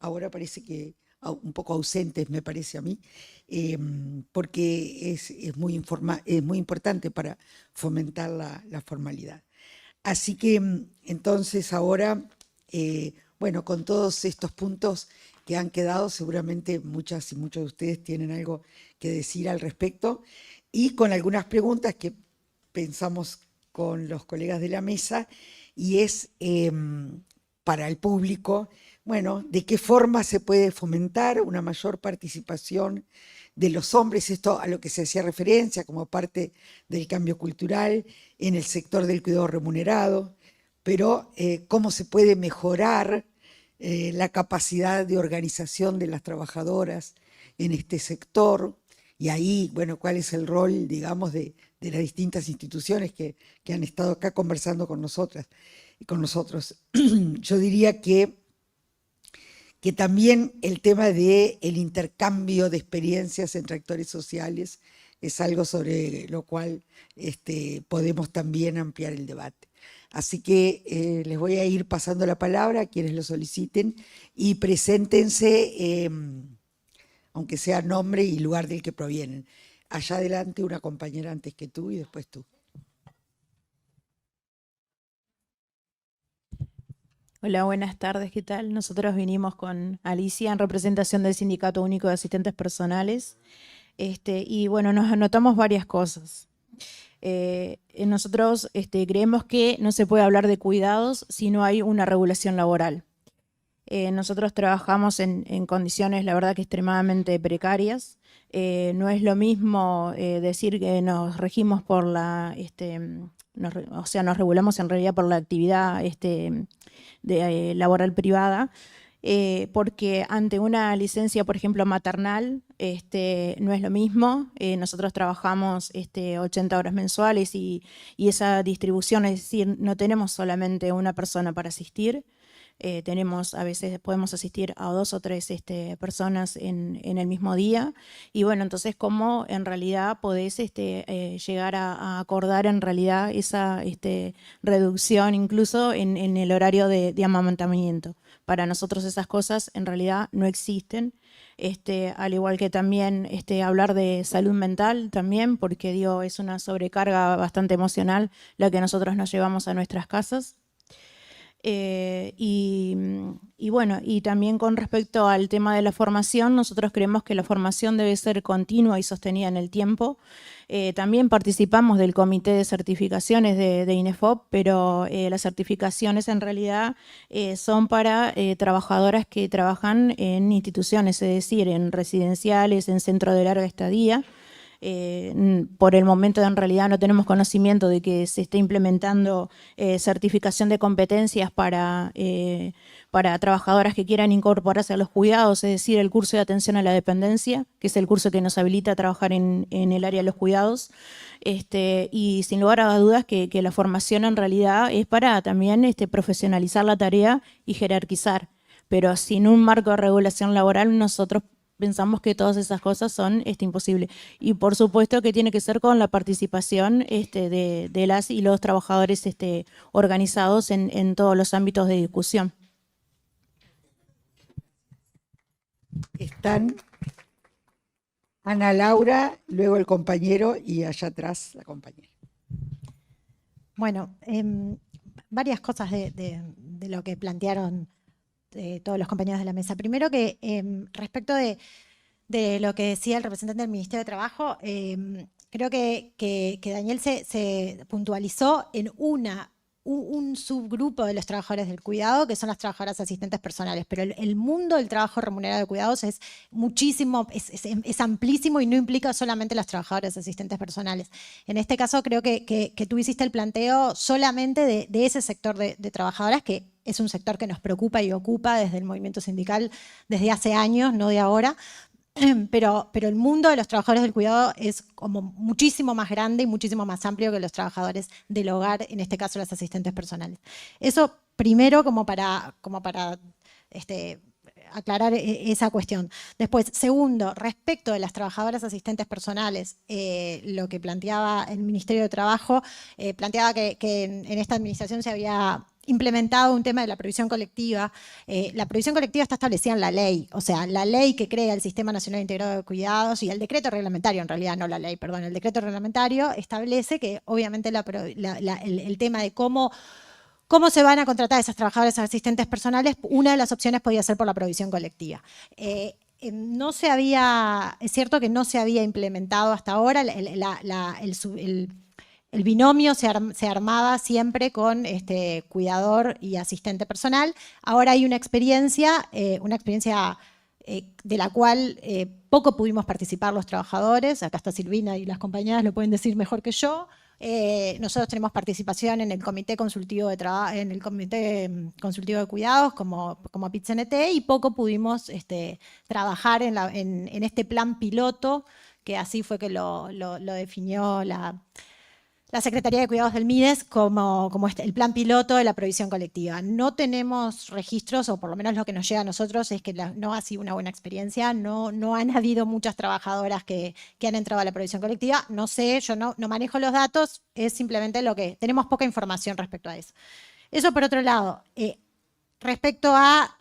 ahora parece que un poco ausentes, me parece a mí, porque es muy importante para fomentar la formalidad. Así que entonces ahora, bueno, con todos estos puntos que han quedado, seguramente muchas y muchos de ustedes tienen algo que decir al respecto, y con algunas preguntas que pensamos con los colegas de la mesa, y es para el público, bueno, ¿de qué forma se puede fomentar una mayor participación de los hombres? Esto a lo que se hacía referencia como parte del cambio cultural en el sector del cuidado remunerado, pero cómo se puede mejorar la capacidad de organización de las trabajadoras en este sector, y ahí, bueno, cuál es el rol, digamos, de las distintas instituciones que han estado acá conversando con nosotras y con nosotros. Yo diría que también el tema del intercambio de experiencias entre actores sociales es algo sobre lo cual podemos también ampliar el debate. Así que les voy a ir pasando la palabra a quienes lo soliciten y preséntense, aunque sea nombre y lugar del que provienen. Allá adelante una compañera antes que tú y después tú. Hola, buenas tardes, ¿qué tal? Nosotros vinimos con Alicia en representación del Sindicato Único de Asistentes Personales y bueno, nos anotamos varias cosas. Nosotros creemos que no se puede hablar de cuidados si no hay una regulación laboral. Nosotros trabajamos en condiciones, la verdad, que extremadamente precarias. No es lo mismo decir que nos regimos por la, o sea, nos regulamos en realidad por la actividad laboral privada, porque ante una licencia, por ejemplo, maternal, no es lo mismo. Nosotros trabajamos 80 horas mensuales y esa distribución, es decir, no tenemos solamente una persona para asistir. A veces podemos asistir a 2 o 3 personas en el mismo día, y bueno, entonces cómo en realidad podés llegar a acordar en realidad esa reducción incluso en el horario de amamantamiento. Para nosotros esas cosas en realidad no existen, al igual que también hablar de salud mental también, porque digo, es una sobrecarga bastante emocional la que nosotros nos llevamos a nuestras casas. Y bueno, y también con respecto al tema de la formación, nosotros creemos que la formación debe ser continua y sostenida en el tiempo. También participamos del comité de certificaciones de INEFOP, pero las certificaciones en realidad son para trabajadoras que trabajan en instituciones, es decir, en residenciales, en centros de larga estadía. Por el momento en realidad no tenemos conocimiento de que se esté implementando certificación de competencias para trabajadoras que quieran incorporarse a los cuidados, es decir, el curso de atención a la dependencia, que es el curso que nos habilita a trabajar en el área de los cuidados. Y sin lugar a dudas que la formación en realidad es para también profesionalizar la tarea y jerarquizar. Pero sin un marco de regulación laboral nosotros pensamos que todas esas cosas son imposibles. Y por supuesto que tiene que ser con la participación de las y los trabajadores organizados en todos los ámbitos de discusión. Están Ana Laura, luego el compañero y allá atrás la compañera. Bueno, varias cosas de lo que plantearon todos los compañeros de la mesa. Primero que respecto de lo que decía el representante del Ministerio de Trabajo, creo que Daniel se puntualizó en un subgrupo de los trabajadores del cuidado, que son las trabajadoras asistentes personales, pero el mundo del trabajo remunerado de cuidados es muchísimo, es amplísimo y no implica solamente las trabajadoras asistentes personales. En este caso creo que tú hiciste el planteo solamente de ese sector de trabajadoras, que es un sector que nos preocupa y ocupa desde el movimiento sindical desde hace años, no de ahora. Pero el mundo de los trabajadores del cuidado es como muchísimo más grande y muchísimo más amplio que los trabajadores del hogar, en este caso las asistentes personales. Eso primero como para aclarar esa cuestión. Después, segundo, respecto de las trabajadoras asistentes personales, lo que planteaba el Ministerio de Trabajo, planteaba que en esta administración se había implementado un tema de la provisión colectiva. La provisión colectiva está establecida en la ley, o sea, la ley que crea el Sistema Nacional Integrado de Cuidados y el decreto reglamentario, en realidad no la ley, perdón, el decreto reglamentario establece que obviamente el tema de cómo se van a contratar esas trabajadoras asistentes personales, una de las opciones podía ser por la provisión colectiva. No se había, es cierto que no se había implementado hasta ahora, el binomio se armaba siempre con cuidador y asistente personal. Ahora hay una experiencia de la cual poco pudimos participar los trabajadores. Acá está Silvina y las compañeras lo pueden decir mejor que yo. Nosotros tenemos participación en el Comité Consultivo de Cuidados como PIT-CNT y poco pudimos trabajar en este plan piloto, que así fue que lo definió la Secretaría de Cuidados del MIDES como el plan piloto de la provisión colectiva. No tenemos registros, o por lo menos lo que nos llega a nosotros es que no ha sido una buena experiencia, no han habido muchas trabajadoras que han entrado a la provisión colectiva. No sé, yo no manejo los datos, es simplemente lo que tenemos poca información respecto a eso. Eso por otro lado. Respecto a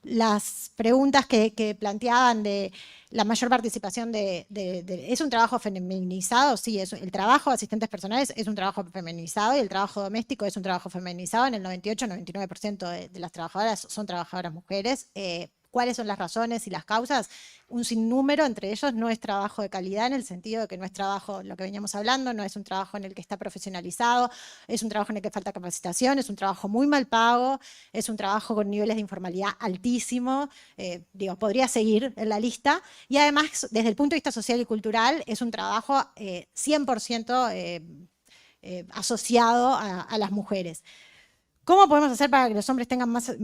las preguntas que planteaban de la mayor participación ¿es un trabajo feminizado? Sí, el trabajo de asistentes personales es un trabajo feminizado y el trabajo doméstico es un trabajo feminizado. En el 98-99% de las trabajadoras son trabajadoras mujeres. ¿Cuáles son las razones y las causas? Un sinnúmero, entre ellos no es trabajo de calidad en el sentido de que no es trabajo, lo que veníamos hablando, no es un trabajo en el que está profesionalizado, es un trabajo en el que falta capacitación, es un trabajo muy mal pago, es un trabajo con niveles de informalidad altísimos, podría seguir en la lista, y además desde el punto de vista social y cultural es un trabajo 100% asociado a las mujeres. ¿Cómo podemos hacer para que los hombres tengan más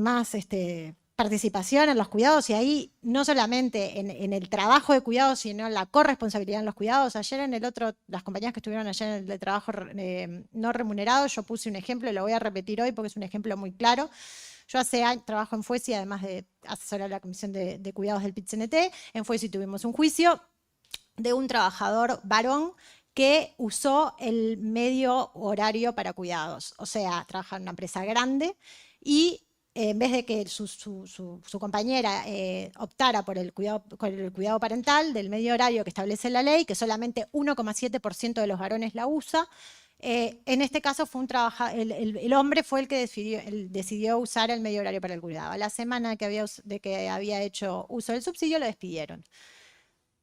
participación en los cuidados? Y ahí no solamente en el trabajo de cuidados, sino en la corresponsabilidad en los cuidados. Ayer las compañías que estuvieron ayer en el de trabajo no remunerado, yo puse un ejemplo y lo voy a repetir hoy porque es un ejemplo muy claro. Yo hace años trabajo en FUESI, además de asesorar a la Comisión de Cuidados del PIT-CNT. En FUESI tuvimos un juicio de un trabajador varón que usó el medio horario para cuidados. O sea, trabaja en una empresa grande y en vez de que su compañera optara por el cuidado parental del medio horario que establece la ley, que solamente 1,7% de los varones la usa, en este caso fue el hombre fue el que decidió usar el medio horario para el cuidado. A la semana que había hecho uso del subsidio lo despidieron.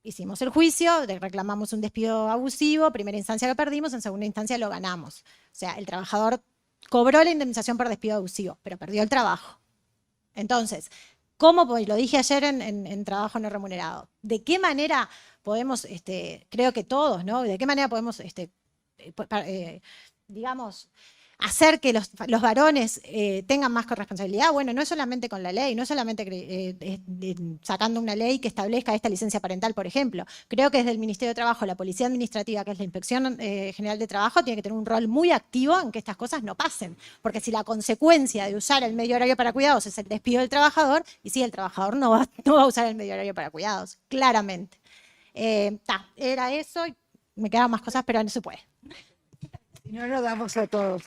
Hicimos el juicio, reclamamos un despido abusivo, primera instancia lo perdimos, en segunda instancia lo ganamos. O sea, el trabajador cobró la indemnización por despido abusivo, pero perdió el trabajo. Entonces, ¿cómo? Lo dije ayer en trabajo no remunerado. ¿De qué manera podemos, creo que todos, ¿no? ¿De qué manera podemos, digamos, hacer que los varones tengan más corresponsabilidad? Bueno, no es solamente con la ley, no es solamente sacando una ley que establezca esta licencia parental, por ejemplo. Creo que desde el Ministerio de Trabajo, la Policía Administrativa, que es la Inspección General de Trabajo, tiene que tener un rol muy activo en que estas cosas no pasen. Porque si la consecuencia de usar el medio horario para cuidados es el despido del trabajador, y sí, el trabajador no va a usar el medio horario para cuidados, claramente. Era eso, y me quedaban más cosas, pero no se puede. Si no, nos damos a todos.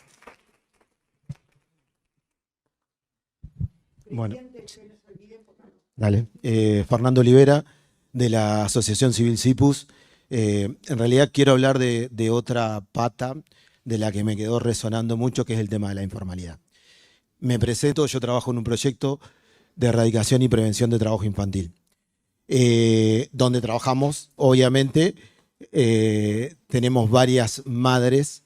Bueno, dale. Fernando Olivera, de la Asociación Civil CIPUS. En realidad quiero hablar de otra pata de la que me quedó resonando mucho, que es el tema de la informalidad. Me presento, yo trabajo en un proyecto de erradicación y prevención de trabajo infantil, donde trabajamos, obviamente, tenemos varias madres,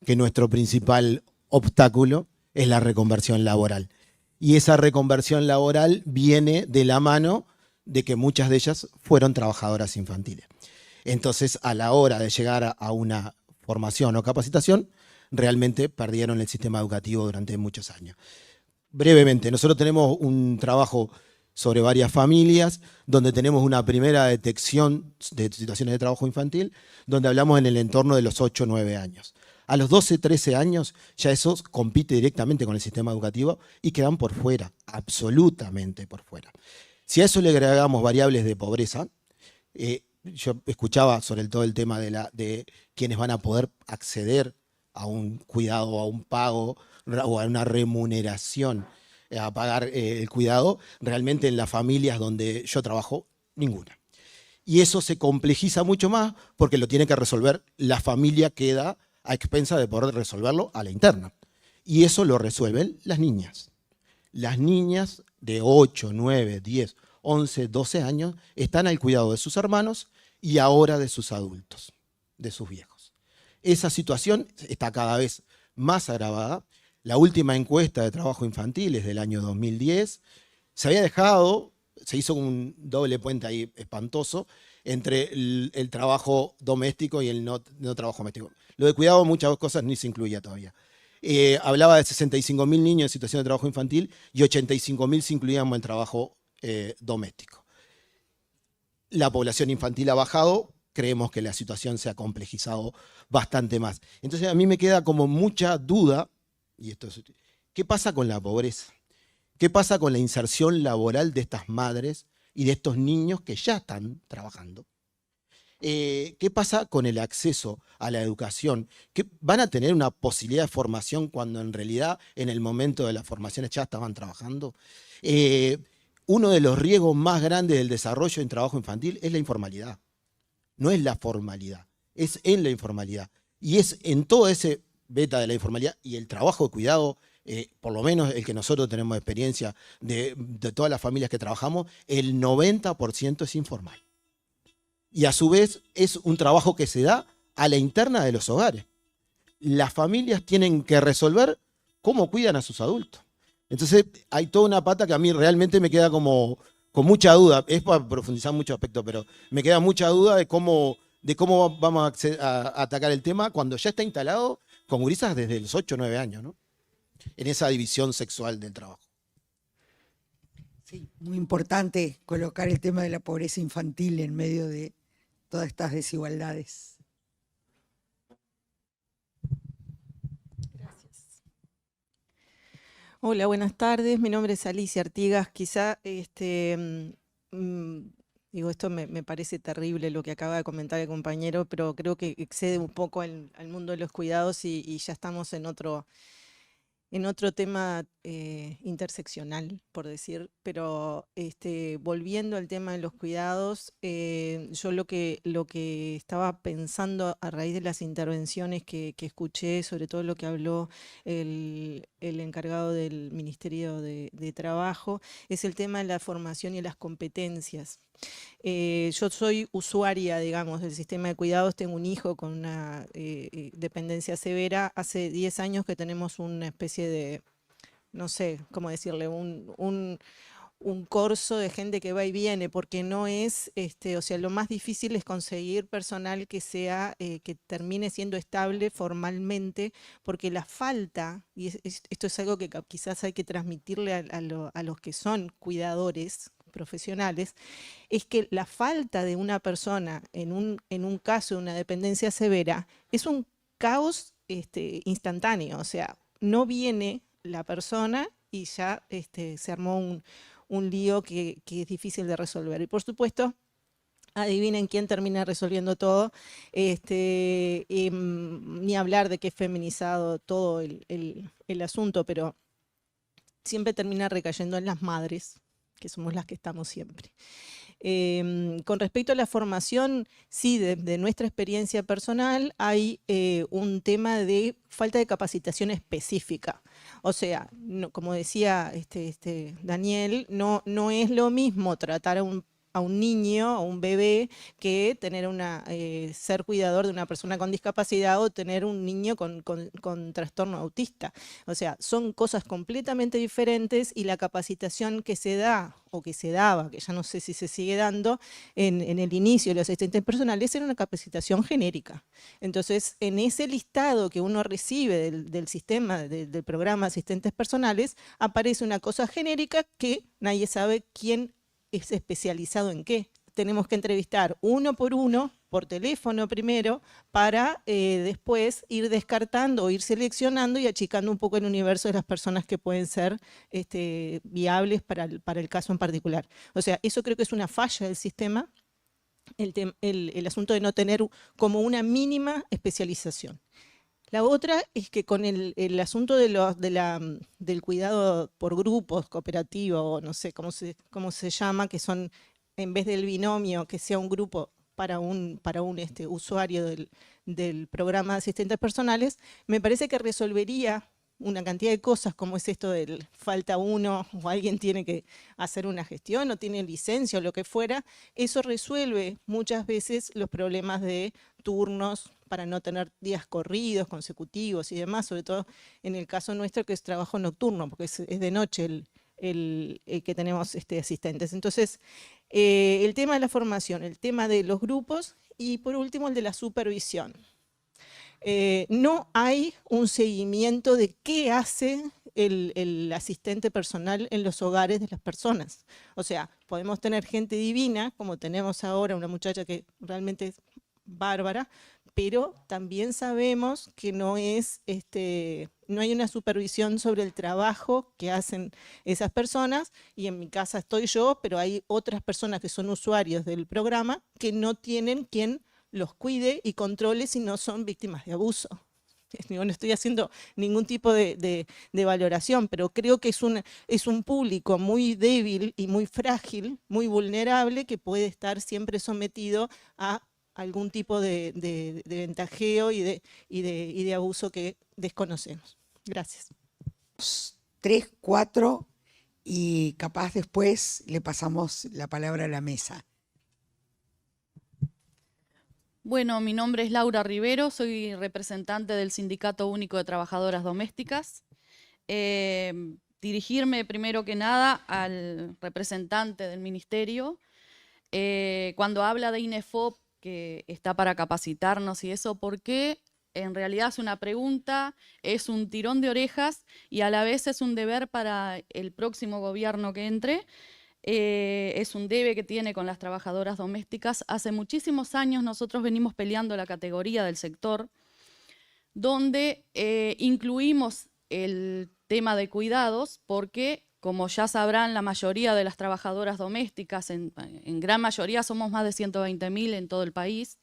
que nuestro principal obstáculo es la reconversión laboral. Y esa reconversión laboral viene de la mano de que muchas de ellas fueron trabajadoras infantiles. Entonces, a la hora de llegar a una formación o capacitación, realmente perdieron el sistema educativo durante muchos años. Brevemente, nosotros tenemos un trabajo sobre varias familias, donde tenemos una primera detección de situaciones de trabajo infantil, donde hablamos en el entorno de los 8 o 9 años. A los 12, 13 años ya eso compite directamente con el sistema educativo y quedan por fuera, absolutamente por fuera. Si a eso le agregamos variables de pobreza, yo escuchaba sobre todo el tema de quienes van a poder acceder a un cuidado, a un pago o a una remuneración a pagar el cuidado, realmente en las familias donde yo trabajo, ninguna. Y eso se complejiza mucho más porque lo tiene que resolver la familia, queda a expensa de poder resolverlo a la interna. Y eso lo resuelven las niñas. Las niñas de 8, 9, 10, 11, 12 años están al cuidado de sus hermanos y ahora de sus adultos, de sus viejos. Esa situación está cada vez más agravada. La última encuesta de trabajo infantil es del año 2010. Se había dejado, se hizo un doble puente ahí espantoso entre el trabajo doméstico y el no trabajo doméstico. Lo de cuidado, muchas cosas ni se incluía todavía. Hablaba de 65.000 niños en situación de trabajo infantil y 85.000 se incluían en el trabajo doméstico. La población infantil ha bajado, creemos que la situación se ha complejizado bastante más. Entonces a mí me queda como mucha duda, y esto es, ¿qué pasa con la pobreza? ¿Qué pasa con la inserción laboral de estas madres y de estos niños que ya están trabajando? ¿Qué pasa con el acceso a la educación? ¿Que van a tener una posibilidad de formación cuando en realidad en el momento de las formaciones ya estaban trabajando? Uno de los riesgos más grandes del desarrollo en trabajo infantil es la informalidad. No es la formalidad, es en la informalidad. Y es en todo ese beta de la informalidad y el trabajo de cuidado, por lo menos el que nosotros tenemos experiencia de todas las familias que trabajamos, el 90% es informal. Y a su vez es un trabajo que se da a la interna de los hogares. Las familias tienen que resolver cómo cuidan a sus adultos. Entonces hay toda una pata que a mí realmente me queda como con mucha duda. Es para profundizar mucho aspecto, pero me queda mucha duda de cómo vamos a atacar el tema cuando ya está instalado con gurisas desde los 8 o 9 años, ¿no? En esa división sexual del trabajo. Sí, muy importante colocar el tema de la pobreza infantil en medio de todas estas desigualdades. Gracias. Hola, buenas tardes. Mi nombre es Alicia Artigas. Quizá, digo, esto me parece terrible lo que acaba de comentar el compañero, pero creo que excede un poco al mundo de los cuidados y ya estamos en otro tema interseccional, por decir, pero volviendo al tema de los cuidados, yo lo que estaba pensando a raíz de las intervenciones que escuché, sobre todo lo que habló el encargado del Ministerio de Trabajo, es el tema de la formación y las competencias. Yo soy usuaria, digamos, del sistema de cuidados, tengo un hijo con una dependencia severa. Hace 10 años que tenemos una especie de, no sé cómo decirle, un un corso de gente que va y viene, porque no es, o sea, lo más difícil es conseguir personal que sea, que termine siendo estable formalmente, porque la falta, y esto es algo que quizás hay que transmitirle a los que son cuidadores profesionales, es que la falta de una persona en un caso de una dependencia severa es un caos instantáneo, o sea, no viene la persona y ya se armó un lío que es difícil de resolver. Y por supuesto, adivinen quién termina resolviendo todo, ni hablar de que es feminizado todo el asunto, pero siempre termina recayendo en las madres, que somos las que estamos siempre. Con respecto a la formación, sí, de nuestra experiencia personal, hay un tema de falta de capacitación específica. O sea, no, como decía Daniel, no es lo mismo tratar a un niño, a un bebé, que tener ser cuidador de una persona con discapacidad o tener un niño con trastorno autista. O sea, son cosas completamente diferentes y la capacitación que se da o que se daba, que ya no sé si se sigue dando, en el inicio de los asistentes personales era una capacitación genérica. Entonces, en ese listado que uno recibe del sistema, del programa de asistentes personales, aparece una cosa genérica que nadie sabe quién es especializado en qué. Tenemos que entrevistar uno por teléfono primero, para después ir descartando o ir seleccionando y achicando un poco el universo de las personas que pueden ser viables para el caso en particular. O sea, eso creo que es una falla del sistema, el asunto de no tener como una mínima especialización. La otra es que con el asunto del cuidado por grupos, cooperativo, no sé cómo se llama, que son, en vez del binomio, que sea un grupo para un usuario del programa de asistentes personales, me parece que resolvería una cantidad de cosas, como es esto del falta uno, o alguien tiene que hacer una gestión, o tiene licencia, o lo que fuera. Eso resuelve muchas veces los problemas de turnos, para no tener días corridos, consecutivos y demás, sobre todo en el caso nuestro, que es trabajo nocturno, porque es de noche el que tenemos asistentes. Entonces, el tema de la formación, el tema de los grupos y por último el de la supervisión. No hay un seguimiento de qué hace el asistente personal en los hogares de las personas. O sea, podemos tener gente divina, como tenemos ahora una muchacha que realmente es bárbara, pero también sabemos que no hay una supervisión sobre el trabajo que hacen esas personas, y en mi casa estoy yo, pero hay otras personas que son usuarios del programa que no tienen quien los cuide y controle si no son víctimas de abuso. No estoy haciendo ningún tipo de valoración, pero creo que es un público muy débil y muy frágil, muy vulnerable, que puede estar siempre sometido a algún tipo de ventajeo y de abuso que desconocemos. Gracias. 3, 4 y capaz después le pasamos la palabra a la mesa. Bueno, mi nombre es Laura Rivero, soy representante del Sindicato Único de Trabajadoras Domésticas. Dirigirme primero que nada al representante del Ministerio. Cuando habla de INEFOP, que está para capacitarnos y eso, ¿por qué? En realidad es una pregunta, es un tirón de orejas y a la vez es un deber para el próximo gobierno que entre. Es un debe que tiene con las trabajadoras domésticas. Hace muchísimos años nosotros venimos peleando la categoría del sector, donde incluimos el tema de cuidados, porque como ya sabrán, la mayoría de las trabajadoras domésticas, en gran mayoría somos más de 120.000 en todo el país,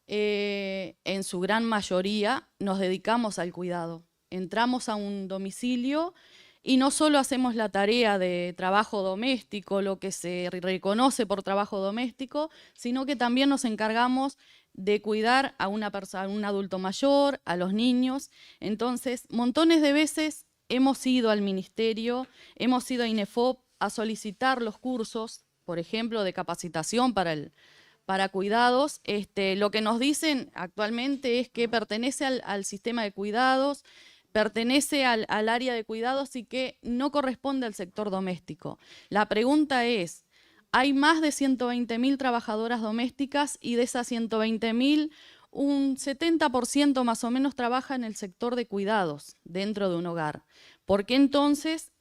en su gran mayoría nos dedicamos al cuidado. Entramos a un domicilio y no solo hacemos la tarea de trabajo doméstico, lo que se reconoce por trabajo doméstico, sino que también nos encargamos de cuidar a una persona, a un adulto mayor, a los niños. Entonces, montones de veces hemos ido al ministerio, hemos ido a INEFOP a solicitar los cursos, por ejemplo, de capacitación para cuidados. Lo que nos dicen actualmente es que pertenece al sistema de cuidados, pertenece al área de cuidados y que no corresponde al sector doméstico. La pregunta es, hay más de 120.000 trabajadoras domésticas y de esas 120.000, un 70% más o menos trabaja en el sector de cuidados dentro de un hogar. ¿Por qué entonces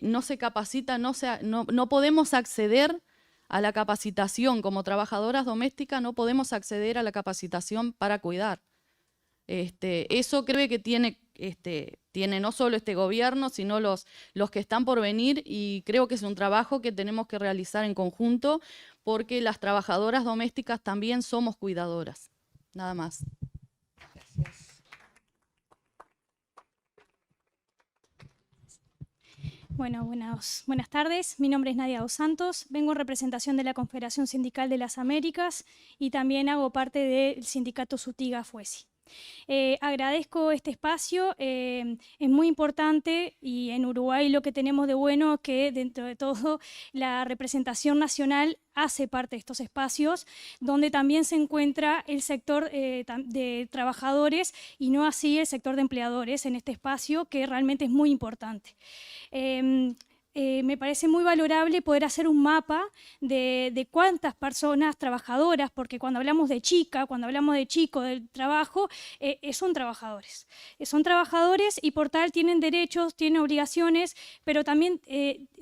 no se capacita, no podemos acceder a la capacitación como trabajadoras domésticas, no podemos acceder a la capacitación para cuidar? Eso creo que tiene no solo este gobierno, sino los que están por venir, y creo que es un trabajo que tenemos que realizar en conjunto, porque las trabajadoras domésticas también somos cuidadoras. Nada más. Gracias. Bueno, buenas tardes. Mi nombre es Nadia Dos Santos. Vengo en representación de la Confederación Sindical de las Américas y también hago parte del sindicato Sutiga Fuesi. Agradezco este espacio, es muy importante, y en Uruguay lo que tenemos de bueno es que dentro de todo la representación nacional hace parte de estos espacios, donde también se encuentra el sector de trabajadores y no así el sector de empleadores en este espacio, que realmente es muy importante. Me parece muy valorable poder hacer un mapa de cuántas personas trabajadoras, porque cuando hablamos de chica, cuando hablamos de chico del trabajo, son trabajadores. Son trabajadores y por tal tienen derechos, tienen obligaciones, pero también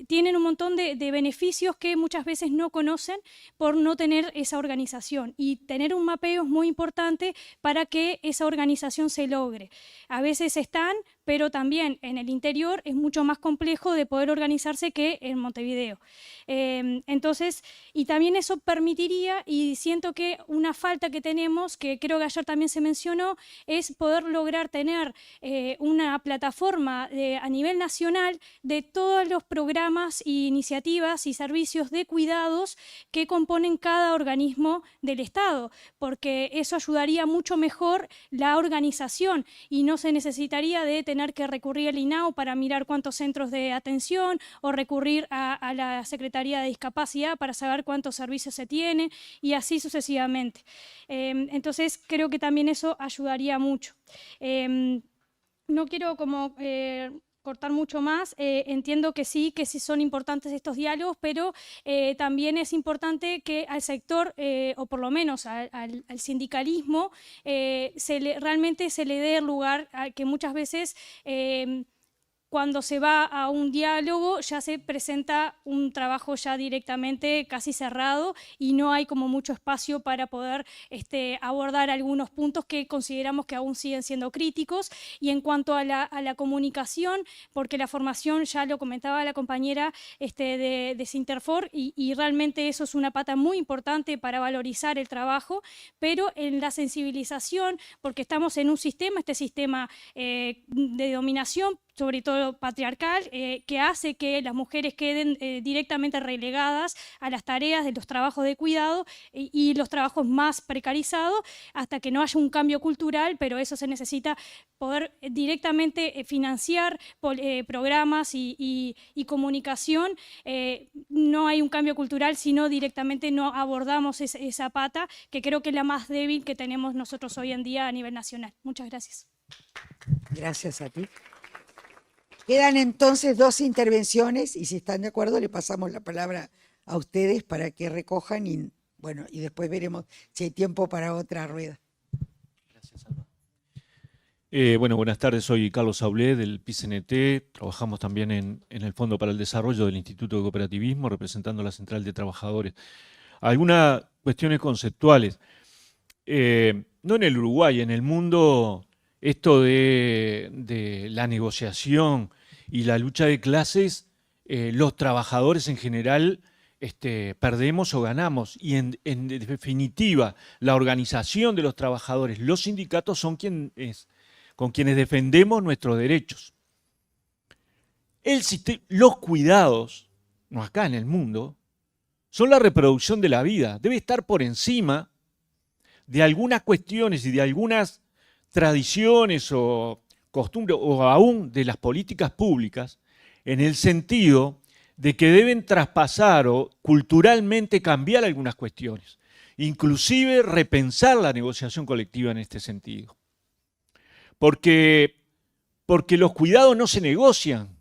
tienen un montón de beneficios que muchas veces no conocen por no tener esa organización. Y tener un mapeo es muy importante para que esa organización se logre. A veces están, pero también en el interior es mucho más complejo de poder organizarse que en Montevideo. Entonces, y también eso permitiría, y siento que una falta que tenemos, que creo que ayer también se mencionó, es poder lograr tener una plataforma a nivel nacional de todos los programas e iniciativas y servicios de cuidados que componen cada organismo del Estado, porque eso ayudaría mucho mejor la organización y no se necesitaría de tener que recurrir al INAU para mirar cuántos centros de atención o recurrir a la Secretaría de Discapacidad para saber cuántos servicios se tienen y así sucesivamente. Entonces creo que también eso ayudaría mucho. No quiero como cortar mucho más, entiendo que sí son importantes estos diálogos, pero también es importante que al sector, o por lo menos al sindicalismo, realmente se le dé lugar a que muchas veces cuando se va a un diálogo ya se presenta un trabajo ya directamente casi cerrado y no hay como mucho espacio para poder abordar algunos puntos que consideramos que aún siguen siendo críticos. Y en cuanto a la comunicación, porque la formación, ya lo comentaba la compañera de Sinterfor, y realmente eso es una pata muy importante para valorizar el trabajo, pero en la sensibilización, porque estamos en un sistema, este sistema de dominación, sobre todo patriarcal, que hace que las mujeres queden directamente relegadas a las tareas de los trabajos de cuidado y los trabajos más precarizados, hasta que no haya un cambio cultural, pero eso se necesita poder directamente financiar programas y comunicación. No hay un cambio cultural si no directamente no abordamos esa pata, que creo que es la más débil que tenemos nosotros hoy en día a nivel nacional. Muchas gracias. Gracias a ti. Quedan entonces 2 intervenciones y si están de acuerdo le pasamos la palabra a ustedes para que recojan y, bueno, y después veremos si hay tiempo para otra rueda. Gracias, Alba. Bueno, buenas tardes, soy Carlos Saulé del PICNT, trabajamos también en el Fondo para el Desarrollo del Instituto de Cooperativismo, representando la Central de Trabajadores. Algunas cuestiones conceptuales. No en el Uruguay, en el mundo, esto de la negociación y la lucha de clases, los trabajadores en general perdemos o ganamos. Y en definitiva, la organización de los trabajadores, los sindicatos son con quienes defendemos nuestros derechos. Los cuidados, no acá en el mundo, son la reproducción de la vida. Debe estar por encima de algunas cuestiones y de algunas tradiciones o costumbres, o aún de las políticas públicas, en el sentido de que deben traspasar o culturalmente cambiar algunas cuestiones, inclusive repensar la negociación colectiva en este sentido. Porque porque los cuidados no se negocian.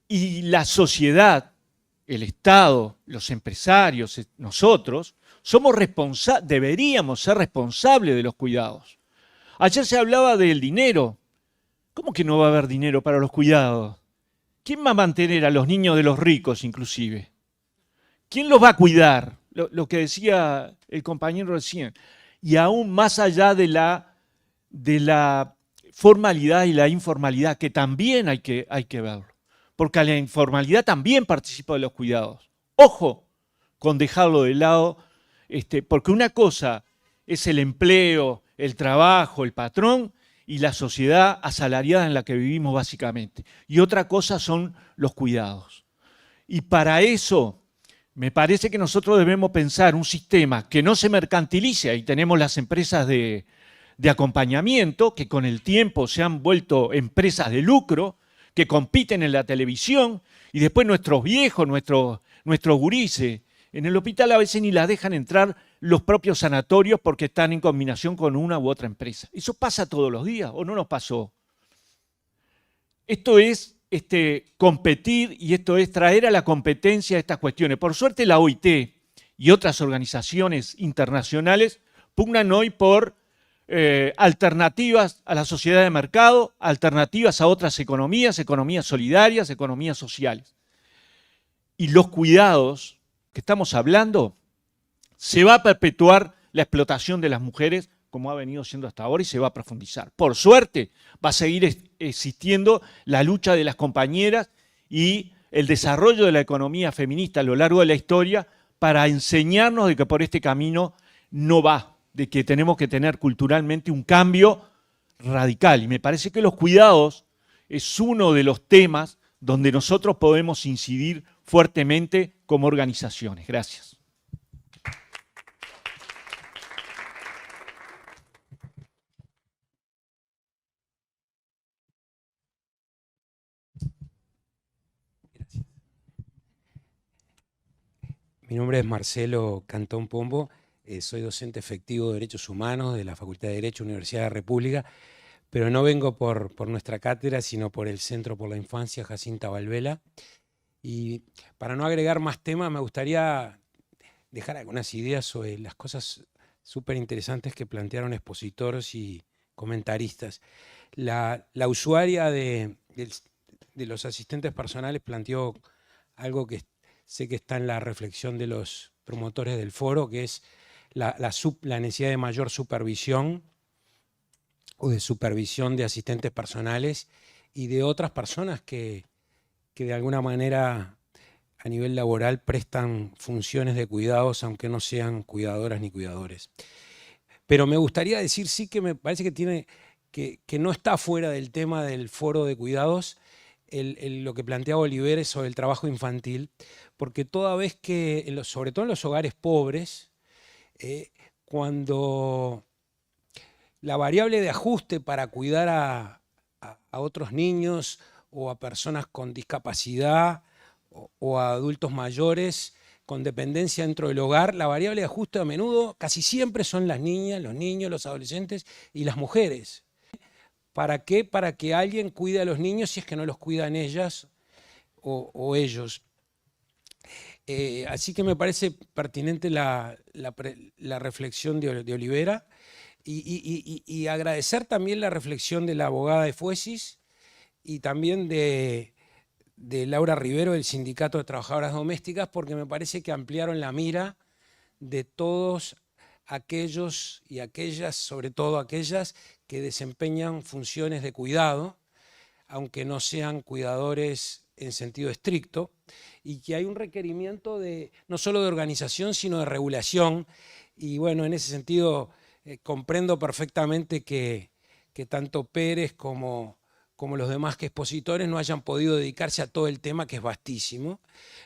Y la sociedad, el Estado, los empresarios, nosotros, deberíamos ser responsables de los cuidados. Ayer se hablaba del dinero. ¿Cómo que no va a haber dinero para los cuidados? ¿Quién va a mantener a los niños de los ricos, inclusive? ¿Quién los va a cuidar? Lo que decía el compañero recién. Y aún más allá de la formalidad y la informalidad, que también hay que verlo. Porque la informalidad también participa de los cuidados. Ojo con dejarlo de lado, porque una cosa es el empleo, el trabajo, el patrón y la sociedad asalariada en la que vivimos básicamente. Y otra cosa son los cuidados. Y para eso me parece que nosotros debemos pensar un sistema que no se mercantilice. Ahí tenemos las empresas de acompañamiento que con el tiempo se han vuelto empresas de lucro, que compiten en la televisión, y después nuestros viejos, nuestros gurises, en el hospital a veces ni las dejan entrar los propios sanatorios porque están en combinación con una u otra empresa. ¿Eso pasa todos los días o no nos pasó? Esto es competir y esto es traer a la competencia estas cuestiones. Por suerte la OIT y otras organizaciones internacionales pugnan hoy por alternativas a la sociedad de mercado, alternativas a otras economías, economías solidarias, economías sociales. Y los cuidados que estamos hablando, se va a perpetuar la explotación de las mujeres como ha venido siendo hasta ahora y se va a profundizar. Por suerte va a seguir existiendo la lucha de las compañeras y el desarrollo de la economía feminista a lo largo de la historia para enseñarnos de que por este camino no va, de que tenemos que tener culturalmente un cambio radical. Y me parece que los cuidados es uno de los temas donde nosotros podemos incidir fuertemente como organizaciones. Gracias. Mi nombre es Marcelo Cantón Pombo, soy docente efectivo de Derechos Humanos de la Facultad de Derecho, Universidad de la República, pero no vengo por nuestra cátedra, sino por el Centro por la Infancia Jacinta Valvela. Y para no agregar más temas, me gustaría dejar algunas ideas sobre las cosas súper interesantes que plantearon expositores y comentaristas. La usuaria de los asistentes personales planteó algo que sé que está en la reflexión de los promotores del foro, que es la necesidad de mayor supervisión o de supervisión de asistentes personales y de otras personas que de alguna manera a nivel laboral prestan funciones de cuidados, aunque no sean cuidadoras ni cuidadores. Pero me gustaría decir sí que me parece que no está fuera del tema del foro de cuidados lo que planteaba Oliveres sobre el trabajo infantil, porque toda vez que, sobre todo en los hogares pobres, cuando la variable de ajuste para cuidar a otros niños o a personas con discapacidad o a adultos mayores con dependencia dentro del hogar, la variable de ajuste a menudo casi siempre son las niñas, los niños, los adolescentes y las mujeres. ¿Para qué? Para que alguien cuide a los niños si es que no los cuidan ellas o ellos. Así que me parece pertinente la reflexión de Olivera y agradecer también la reflexión de la abogada de Fuesis y también de Laura Rivero del Sindicato de Trabajadoras Domésticas, porque me parece que ampliaron la mira de todos aquellos y aquellas, sobre todo aquellas que desempeñan funciones de cuidado, aunque no sean cuidadores en sentido estricto, y que hay un requerimiento no solo de organización, sino de regulación. Y bueno, en ese sentido comprendo perfectamente que tanto Pérez como los demás que expositores no hayan podido dedicarse a todo el tema, que es vastísimo,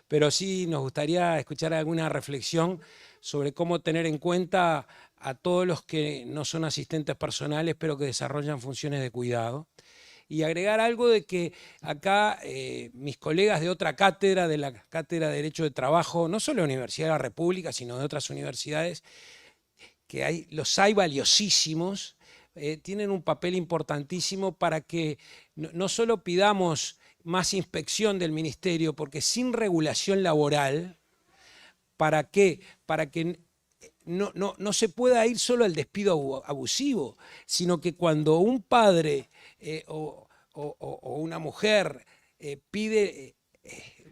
pero sí nos gustaría escuchar alguna reflexión sobre cómo tener en cuenta a todos los que no son asistentes personales, pero que desarrollan funciones de cuidado. Y agregar algo de que acá mis colegas de otra cátedra, de la Cátedra de Derecho de Trabajo, no solo de la Universidad de la República, sino de otras universidades, que los hay valiosísimos, tienen un papel importantísimo para que no solo pidamos más inspección del ministerio, porque sin regulación laboral, ¿para qué? Para que no se pueda ir solo al despido abusivo, sino que cuando un padre o una mujer pide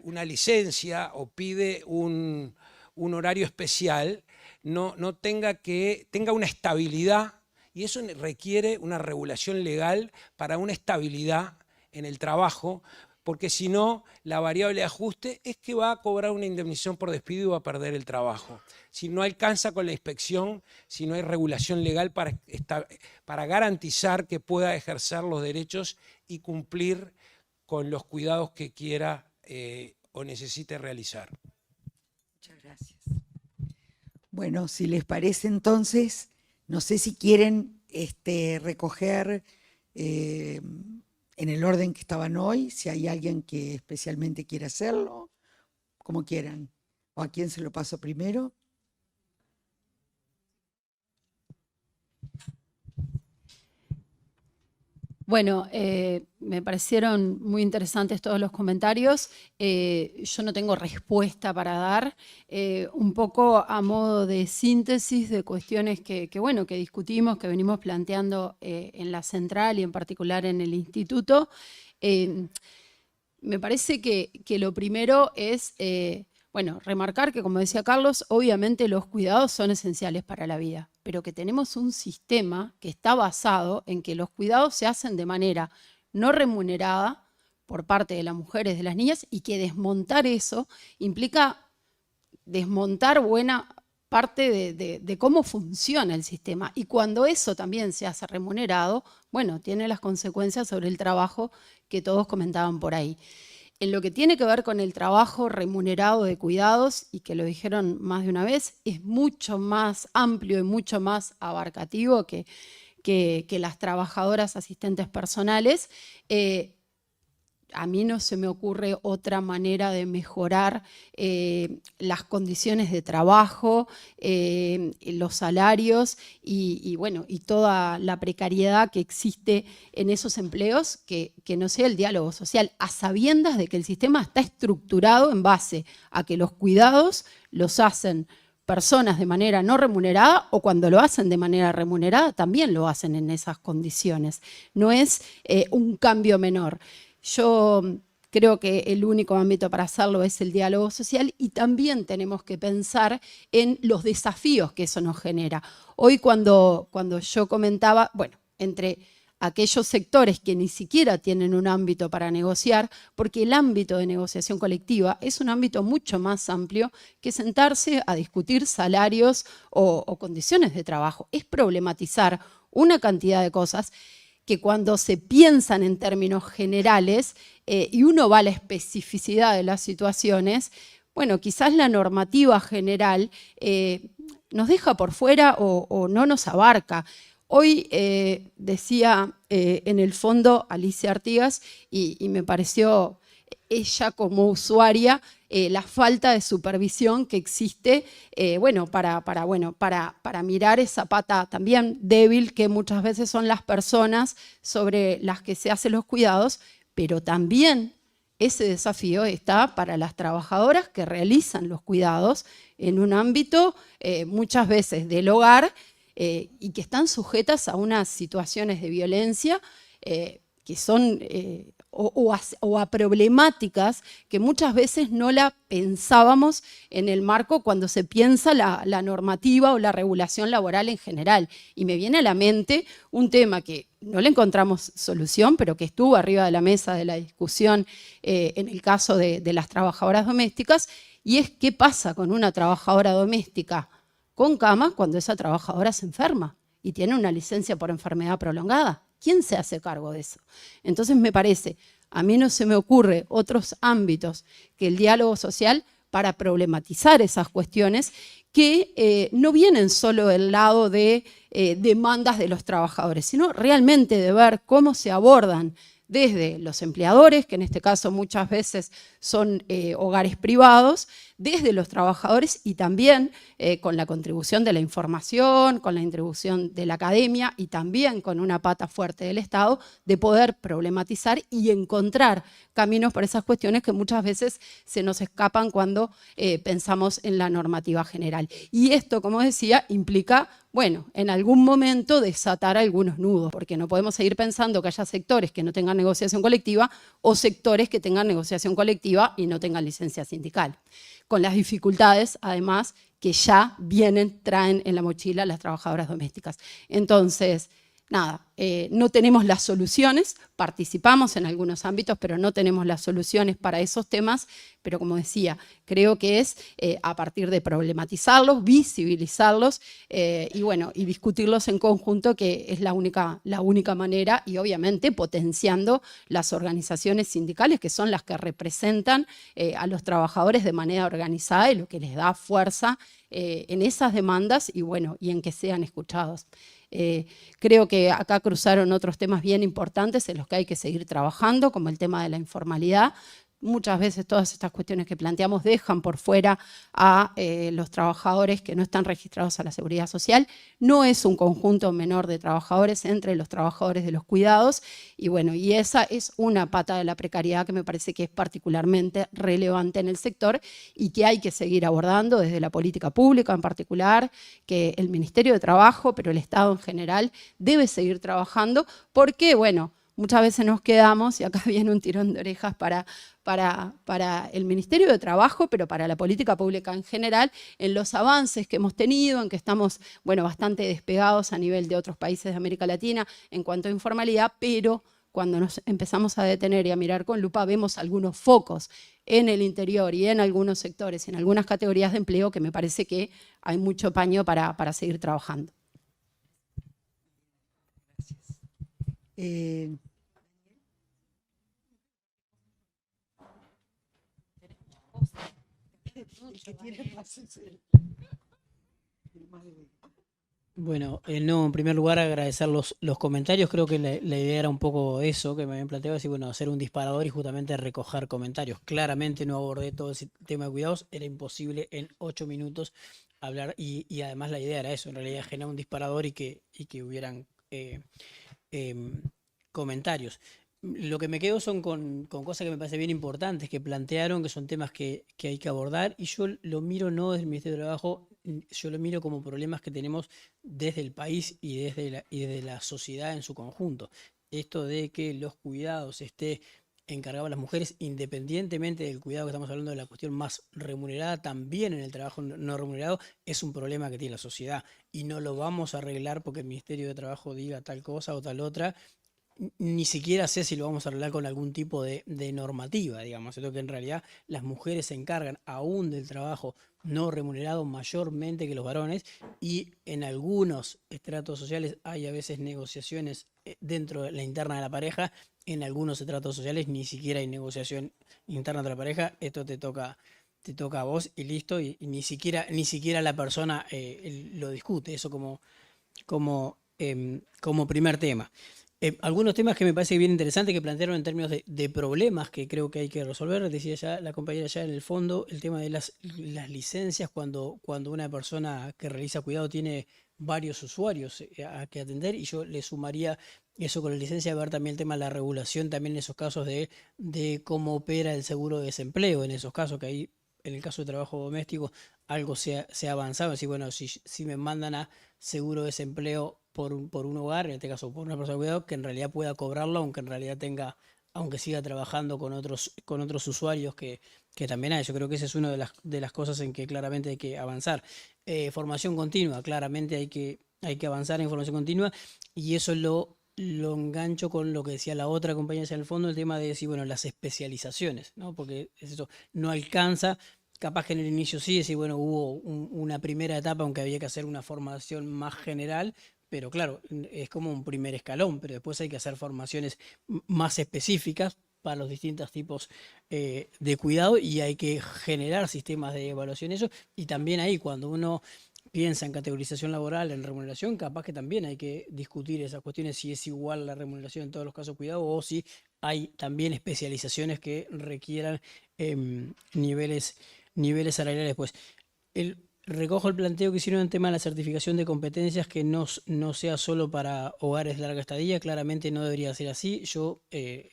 una licencia o pide un horario especial, tenga una estabilidad, y eso requiere una regulación legal para una estabilidad en el trabajo, porque si no, la variable de ajuste es que va a cobrar una indemnización por despido y va a perder el trabajo. Si no alcanza con la inspección, si no hay regulación legal para garantizar que pueda ejercer los derechos y cumplir con los cuidados que quiera o necesite realizar. Muchas gracias. Bueno, si les parece entonces, no sé si quieren recoger en el orden que estaban hoy, si hay alguien que especialmente quiera hacerlo, como quieran. ¿O a quién se lo paso primero? Bueno, me parecieron muy interesantes todos los comentarios. Yo no tengo respuesta para dar. Un poco a modo de síntesis de cuestiones que discutimos, que venimos planteando en la central y en particular en el instituto. Me parece que lo primero es remarcar que, como decía Carlos, obviamente los cuidados son esenciales para la vida, pero que tenemos un sistema que está basado en que los cuidados se hacen de manera no remunerada por parte de las mujeres, de las niñas, y que desmontar eso implica desmontar buena parte de cómo funciona el sistema. Y cuando eso también se hace remunerado, tiene las consecuencias sobre el trabajo que todos comentaban por ahí. En lo que tiene que ver con el trabajo remunerado de cuidados, y que lo dijeron más de una vez, es mucho más amplio y mucho más abarcativo que las trabajadoras asistentes personales. A mí no se me ocurre otra manera de mejorar las condiciones de trabajo, los salarios y toda la precariedad que existe en esos empleos que no sea el diálogo social, a sabiendas de que el sistema está estructurado en base a que los cuidados los hacen personas de manera no remunerada, o cuando lo hacen de manera remunerada también lo hacen en esas condiciones. No es un cambio menor. Yo creo que el único ámbito para hacerlo es el diálogo social, y también tenemos que pensar en los desafíos que eso nos genera. Hoy cuando yo comentaba, entre aquellos sectores que ni siquiera tienen un ámbito para negociar, porque el ámbito de negociación colectiva es un ámbito mucho más amplio que sentarse a discutir salarios o condiciones de trabajo. Es problematizar una cantidad de cosas que cuando se piensan en términos generales y uno va a la especificidad de las situaciones, quizás la normativa general nos deja por fuera o no nos abarca. Hoy decía en el fondo Alicia Artigas, y me pareció ella como usuaria, la falta de supervisión que existe para mirar esa pata también débil que muchas veces son las personas sobre las que se hacen los cuidados, pero también ese desafío está para las trabajadoras que realizan los cuidados en un ámbito muchas veces del hogar y que están sujetas a unas situaciones de violencia que son o a problemáticas que muchas veces no la pensábamos en el marco cuando se piensa la normativa o la regulación laboral en general. Y me viene a la mente un tema que no le encontramos solución, pero que estuvo arriba de la mesa de la discusión en el caso de las trabajadoras domésticas, y es qué pasa con una trabajadora doméstica con cama cuando esa trabajadora se enferma y tiene una licencia por enfermedad prolongada. ¿Quién se hace cargo de eso? Entonces me parece, a mí no se me ocurre otros ámbitos que el diálogo social para problematizar esas cuestiones que no vienen solo del lado de demandas de los trabajadores, sino realmente de ver cómo se abordan desde los empleadores, que en este caso muchas veces son hogares privados, desde los trabajadores y también con la contribución de la información, con la contribución de la academia y también con una pata fuerte del Estado, de poder problematizar y encontrar caminos para esas cuestiones que muchas veces se nos escapan cuando pensamos en la normativa general. Y esto, como decía, implica, bueno, en algún momento desatar algunos nudos, porque no podemos seguir pensando que haya sectores que no tengan negociación colectiva o sectores que tengan negociación colectiva y no tengan licencia sindical, con las dificultades, además, que ya traen en la mochila las trabajadoras domésticas. Entonces, nada, no tenemos las soluciones, participamos en algunos ámbitos, pero no tenemos las soluciones para esos temas, pero como decía, creo que es a partir de problematizarlos, visibilizarlos y bueno, y discutirlos en conjunto, que es la única manera, y obviamente potenciando las organizaciones sindicales, que son las que representan a los trabajadores de manera organizada y lo que les da fuerza en esas demandas y bueno, y en que sean escuchados. Creo que acá cruzaron otros temas bien importantes en los que hay que seguir trabajando, como el tema de la informalidad. Muchas veces todas estas cuestiones que planteamos dejan por fuera a los trabajadores que no están registrados a la Seguridad Social. No es un conjunto menor de trabajadores entre los trabajadores de los cuidados. Y bueno, y esa es una pata de la precariedad que me parece que es particularmente relevante en el sector y que hay que seguir abordando desde la política pública en particular, que el Ministerio de Trabajo, pero el Estado en general, debe seguir trabajando porque, bueno, muchas veces nos quedamos, y acá viene un tirón de orejas para el Ministerio de Trabajo, pero para la política pública en general, en los avances que hemos tenido, en que estamos, bueno, bastante despegados a nivel de otros países de América Latina en cuanto a informalidad, pero cuando nos empezamos a detener y a mirar con lupa, vemos algunos focos en el interior y en algunos sectores, en algunas categorías de empleo, que me parece que hay mucho paño para seguir trabajando. Bueno, no, en primer lugar agradecer los comentarios. Creo que la idea era un poco eso que me habían planteado, decir, bueno, hacer un disparador y justamente recoger comentarios. Claramente no abordé todo ese tema de cuidados, era imposible en 8 minutos hablar y además la idea era eso, en realidad generar un disparador y que hubieran comentarios. Lo que me quedo son con cosas que me parecen bien importantes, que plantearon, que son temas que hay que abordar, y yo lo miro no desde el Ministerio de Trabajo, yo lo miro como problemas que tenemos desde el país y desde la sociedad en su conjunto. Esto de que los cuidados esté encargado a las mujeres, independientemente del cuidado que estamos hablando de la cuestión más remunerada, también en el trabajo no remunerado, es un problema que tiene la sociedad, y no lo vamos a arreglar porque el Ministerio de Trabajo diga tal cosa o tal otra. Ni siquiera sé si lo vamos a arreglar con algún tipo de normativa, digamos. Creo que en realidad las mujeres se encargan aún del trabajo no remunerado mayormente que los varones, y en algunos estratos sociales hay a veces negociaciones dentro de la interna de la pareja, en algunos estratos sociales ni siquiera hay negociación interna de la pareja, esto te toca a vos y listo, y ni siquiera la persona lo discute, eso como primer tema. Algunos temas que me parece bien interesantes que plantearon en términos de problemas que creo que hay que resolver, decía ya la compañera ya en el fondo, el tema de las licencias cuando una persona que realiza cuidado tiene varios usuarios a que atender, y yo le sumaría eso con la licencia, ver también el tema de la regulación también en esos casos de cómo opera el seguro de desempleo, en esos casos que ahí, en el caso de trabajo doméstico, algo se ha avanzado, es decir, bueno, si me mandan a seguro de desempleo por un hogar, en este caso por una persona de cuidado, que en realidad pueda cobrarlo, aunque en realidad aunque siga trabajando con otros usuarios que también hay. Yo creo que esa es una de las cosas en que claramente hay que avanzar. Formación continua, claramente hay que avanzar en formación continua, y eso lo engancho con lo que decía la otra compañera en el fondo, el tema de decir, bueno, las especializaciones, ¿no? Porque eso no alcanza. Capaz que en el inicio sí, decir, bueno, hubo una primera etapa aunque había que hacer una formación más general, pero claro, es como un primer escalón, pero después hay que hacer formaciones más específicas para los distintos tipos de cuidado, y hay que generar sistemas de evaluación, eso, y también ahí cuando uno piensa en categorización laboral, en remuneración, capaz que también hay que discutir esas cuestiones, si es igual la remuneración en todos los casos de cuidado o si hay también especializaciones que requieran niveles salariales. Pues recojo el planteo que hicieron en tema de la certificación de competencias, que no sea solo para hogares de larga estadía. Claramente no debería ser así.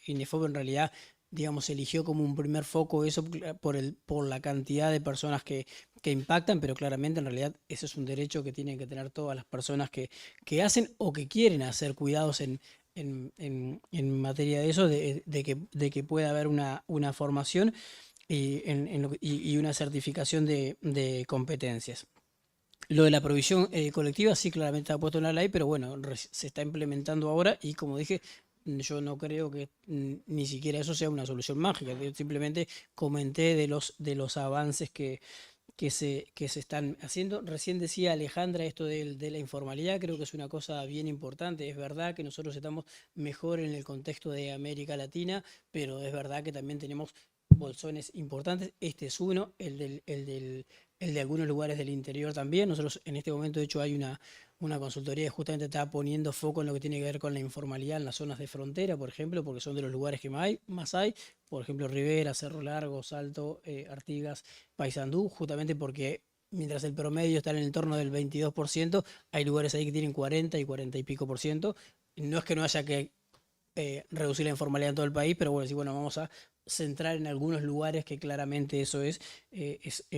INEFOP en realidad, digamos, eligió como un primer foco eso por la cantidad de personas que impactan, pero claramente en realidad ese es un derecho que tienen que tener todas las personas que hacen o que quieren hacer cuidados en materia de eso, de que pueda haber una formación y una certificación de competencias. Lo de la provisión colectiva sí claramente está puesto en la ley, pero bueno, se está implementando ahora y como dije, yo no creo que ni siquiera eso sea una solución mágica. Yo simplemente comenté de los avances que se están haciendo. Recién decía Alejandra esto de la informalidad, creo que es una cosa bien importante. Es verdad que nosotros estamos mejor en el contexto de América Latina, pero es verdad que también tenemos bolsones importantes. Este es uno, el de algunos lugares del interior también. Nosotros en este momento, de hecho, hay una consultoría que justamente está poniendo foco en lo que tiene que ver con la informalidad en las zonas de frontera, por ejemplo, porque son de los lugares que más hay. Por ejemplo, Rivera, Cerro Largo, Salto, Artigas, Paysandú, justamente porque mientras el promedio está en el entorno del 22%, hay lugares ahí que tienen 40 y 40 y pico por ciento. No es que no haya que reducir la informalidad en todo el país, pero bueno, sí, bueno, vamos a centrar en algunos lugares que claramente eso es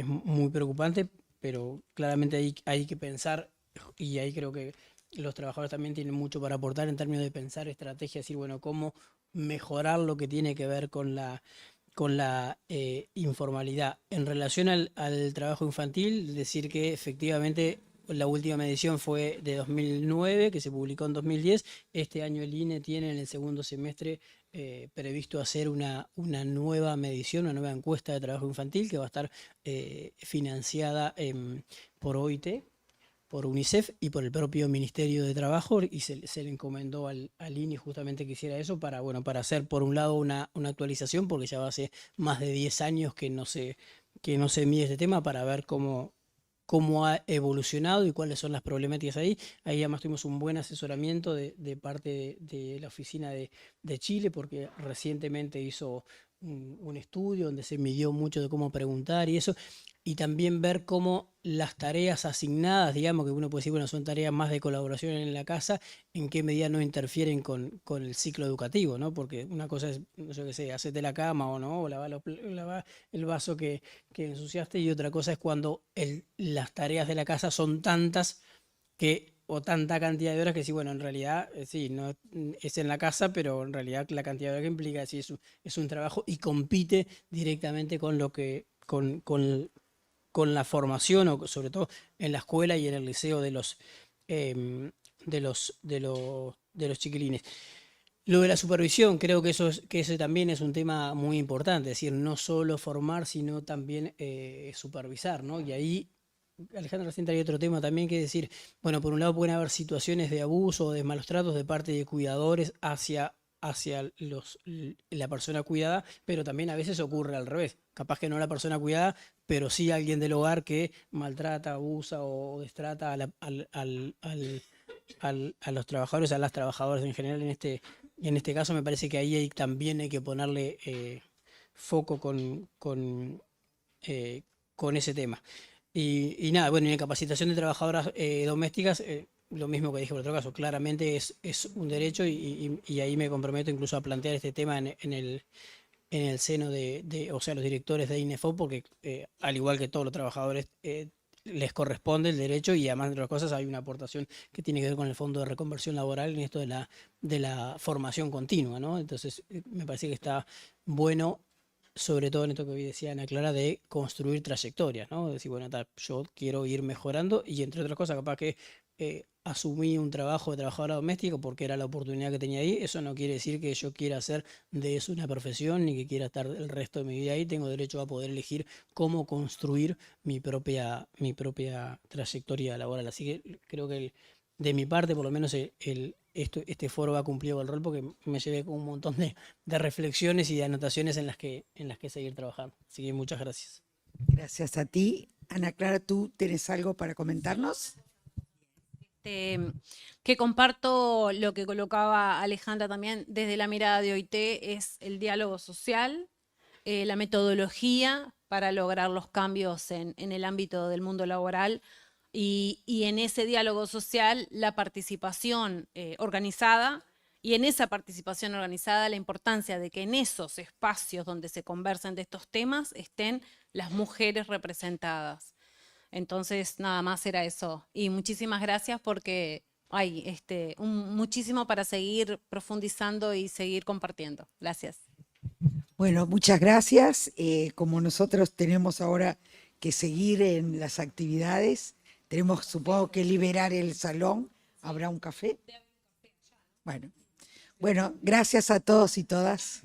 muy preocupante, pero claramente hay que pensar, y ahí creo que los trabajadores también tienen mucho para aportar en términos de pensar estrategias, decir, bueno, cómo mejorar lo que tiene que ver con la informalidad. En relación al trabajo infantil, decir que efectivamente la última medición fue de 2009, que se publicó en 2010. Este año el INE tiene en el segundo semestre previsto hacer una nueva medición, una nueva encuesta de trabajo infantil que va a estar financiada por OIT, por UNICEF y por el propio Ministerio de Trabajo, y se le encomendó al INE justamente que hiciera eso para hacer por un lado una actualización, porque ya hace más de 10 años que no se mide este tema, para ver cómo ha evolucionado y cuáles son las problemáticas ahí. Ahí además tuvimos un buen asesoramiento de parte de la oficina de Chile, porque recientemente hizo un estudio donde se midió mucho de cómo preguntar y eso, y también ver cómo las tareas asignadas, digamos, que uno puede decir, bueno, son tareas más de colaboración en la casa, en qué medida no interfieren con el ciclo educativo, ¿no? Porque una cosa es, no sé qué sé, hacete la cama o no, o lavar el vaso que ensuciaste, y otra cosa es cuando las tareas de la casa son tantas o tanta cantidad de horas que sí, bueno, en realidad sí, no es en la casa, pero en realidad la cantidad de horas que implica sí es un trabajo y compite directamente con lo que con la formación, o sobre todo en la escuela y en el liceo de los chiquilines. Lo de la supervisión, creo que ese también es un tema muy importante, es decir, no solo formar, sino también supervisar, ¿no? Y ahí, Alejandro, recién traía otro tema también, que decir, bueno, por un lado pueden haber situaciones de abuso o de malos tratos de parte de cuidadores hacia la persona cuidada, pero también a veces ocurre al revés. Capaz que no la persona cuidada, pero sí alguien del hogar que maltrata, abusa o destrata a los trabajadores, a las trabajadoras en general. En este caso me parece que ahí también hay que ponerle foco con ese tema. Y nada, bueno, en capacitación de trabajadoras domésticas, lo mismo que dije por otro caso, claramente es un derecho, y ahí me comprometo incluso a plantear este tema en el seno o sea, los directores de INEFOP, porque al igual que todos los trabajadores les corresponde el derecho, y además de otras cosas hay una aportación que tiene que ver con el Fondo de Reconversión Laboral en esto de la formación continua, ¿no? Entonces me parece que está bueno, sobre todo en esto que hoy decía Ana Clara, de construir trayectorias, ¿no? Decir, bueno, yo quiero ir mejorando, y entre otras cosas capaz que asumí un trabajo de trabajadora doméstica porque era la oportunidad que tenía ahí. Eso no quiere decir que yo quiera hacer de eso una profesión, ni que quiera estar el resto de mi vida ahí. Tengo derecho a poder elegir cómo construir mi propia trayectoria laboral. Así que creo que de mi parte, por lo menos, este foro va a cumplir el rol, porque me llevé con un montón de reflexiones y de anotaciones en las que seguir trabajando. Así que muchas gracias. Gracias a ti. Ana Clara, ¿tú tienes algo para comentarnos? Que comparto lo que colocaba Alejandra también desde la mirada de OIT, es el diálogo social, la metodología para lograr los cambios en el ámbito del mundo laboral y en ese diálogo social la participación organizada, y en esa participación organizada la importancia de que en esos espacios donde se conversan de estos temas estén las mujeres representadas. Entonces, nada más era eso. Y muchísimas gracias porque hay muchísimo para seguir profundizando y seguir compartiendo. Gracias. Bueno, muchas gracias. Como nosotros tenemos ahora que seguir en las actividades, tenemos, supongo, que liberar el salón. ¿Habrá un café? Bueno, gracias a todos y todas.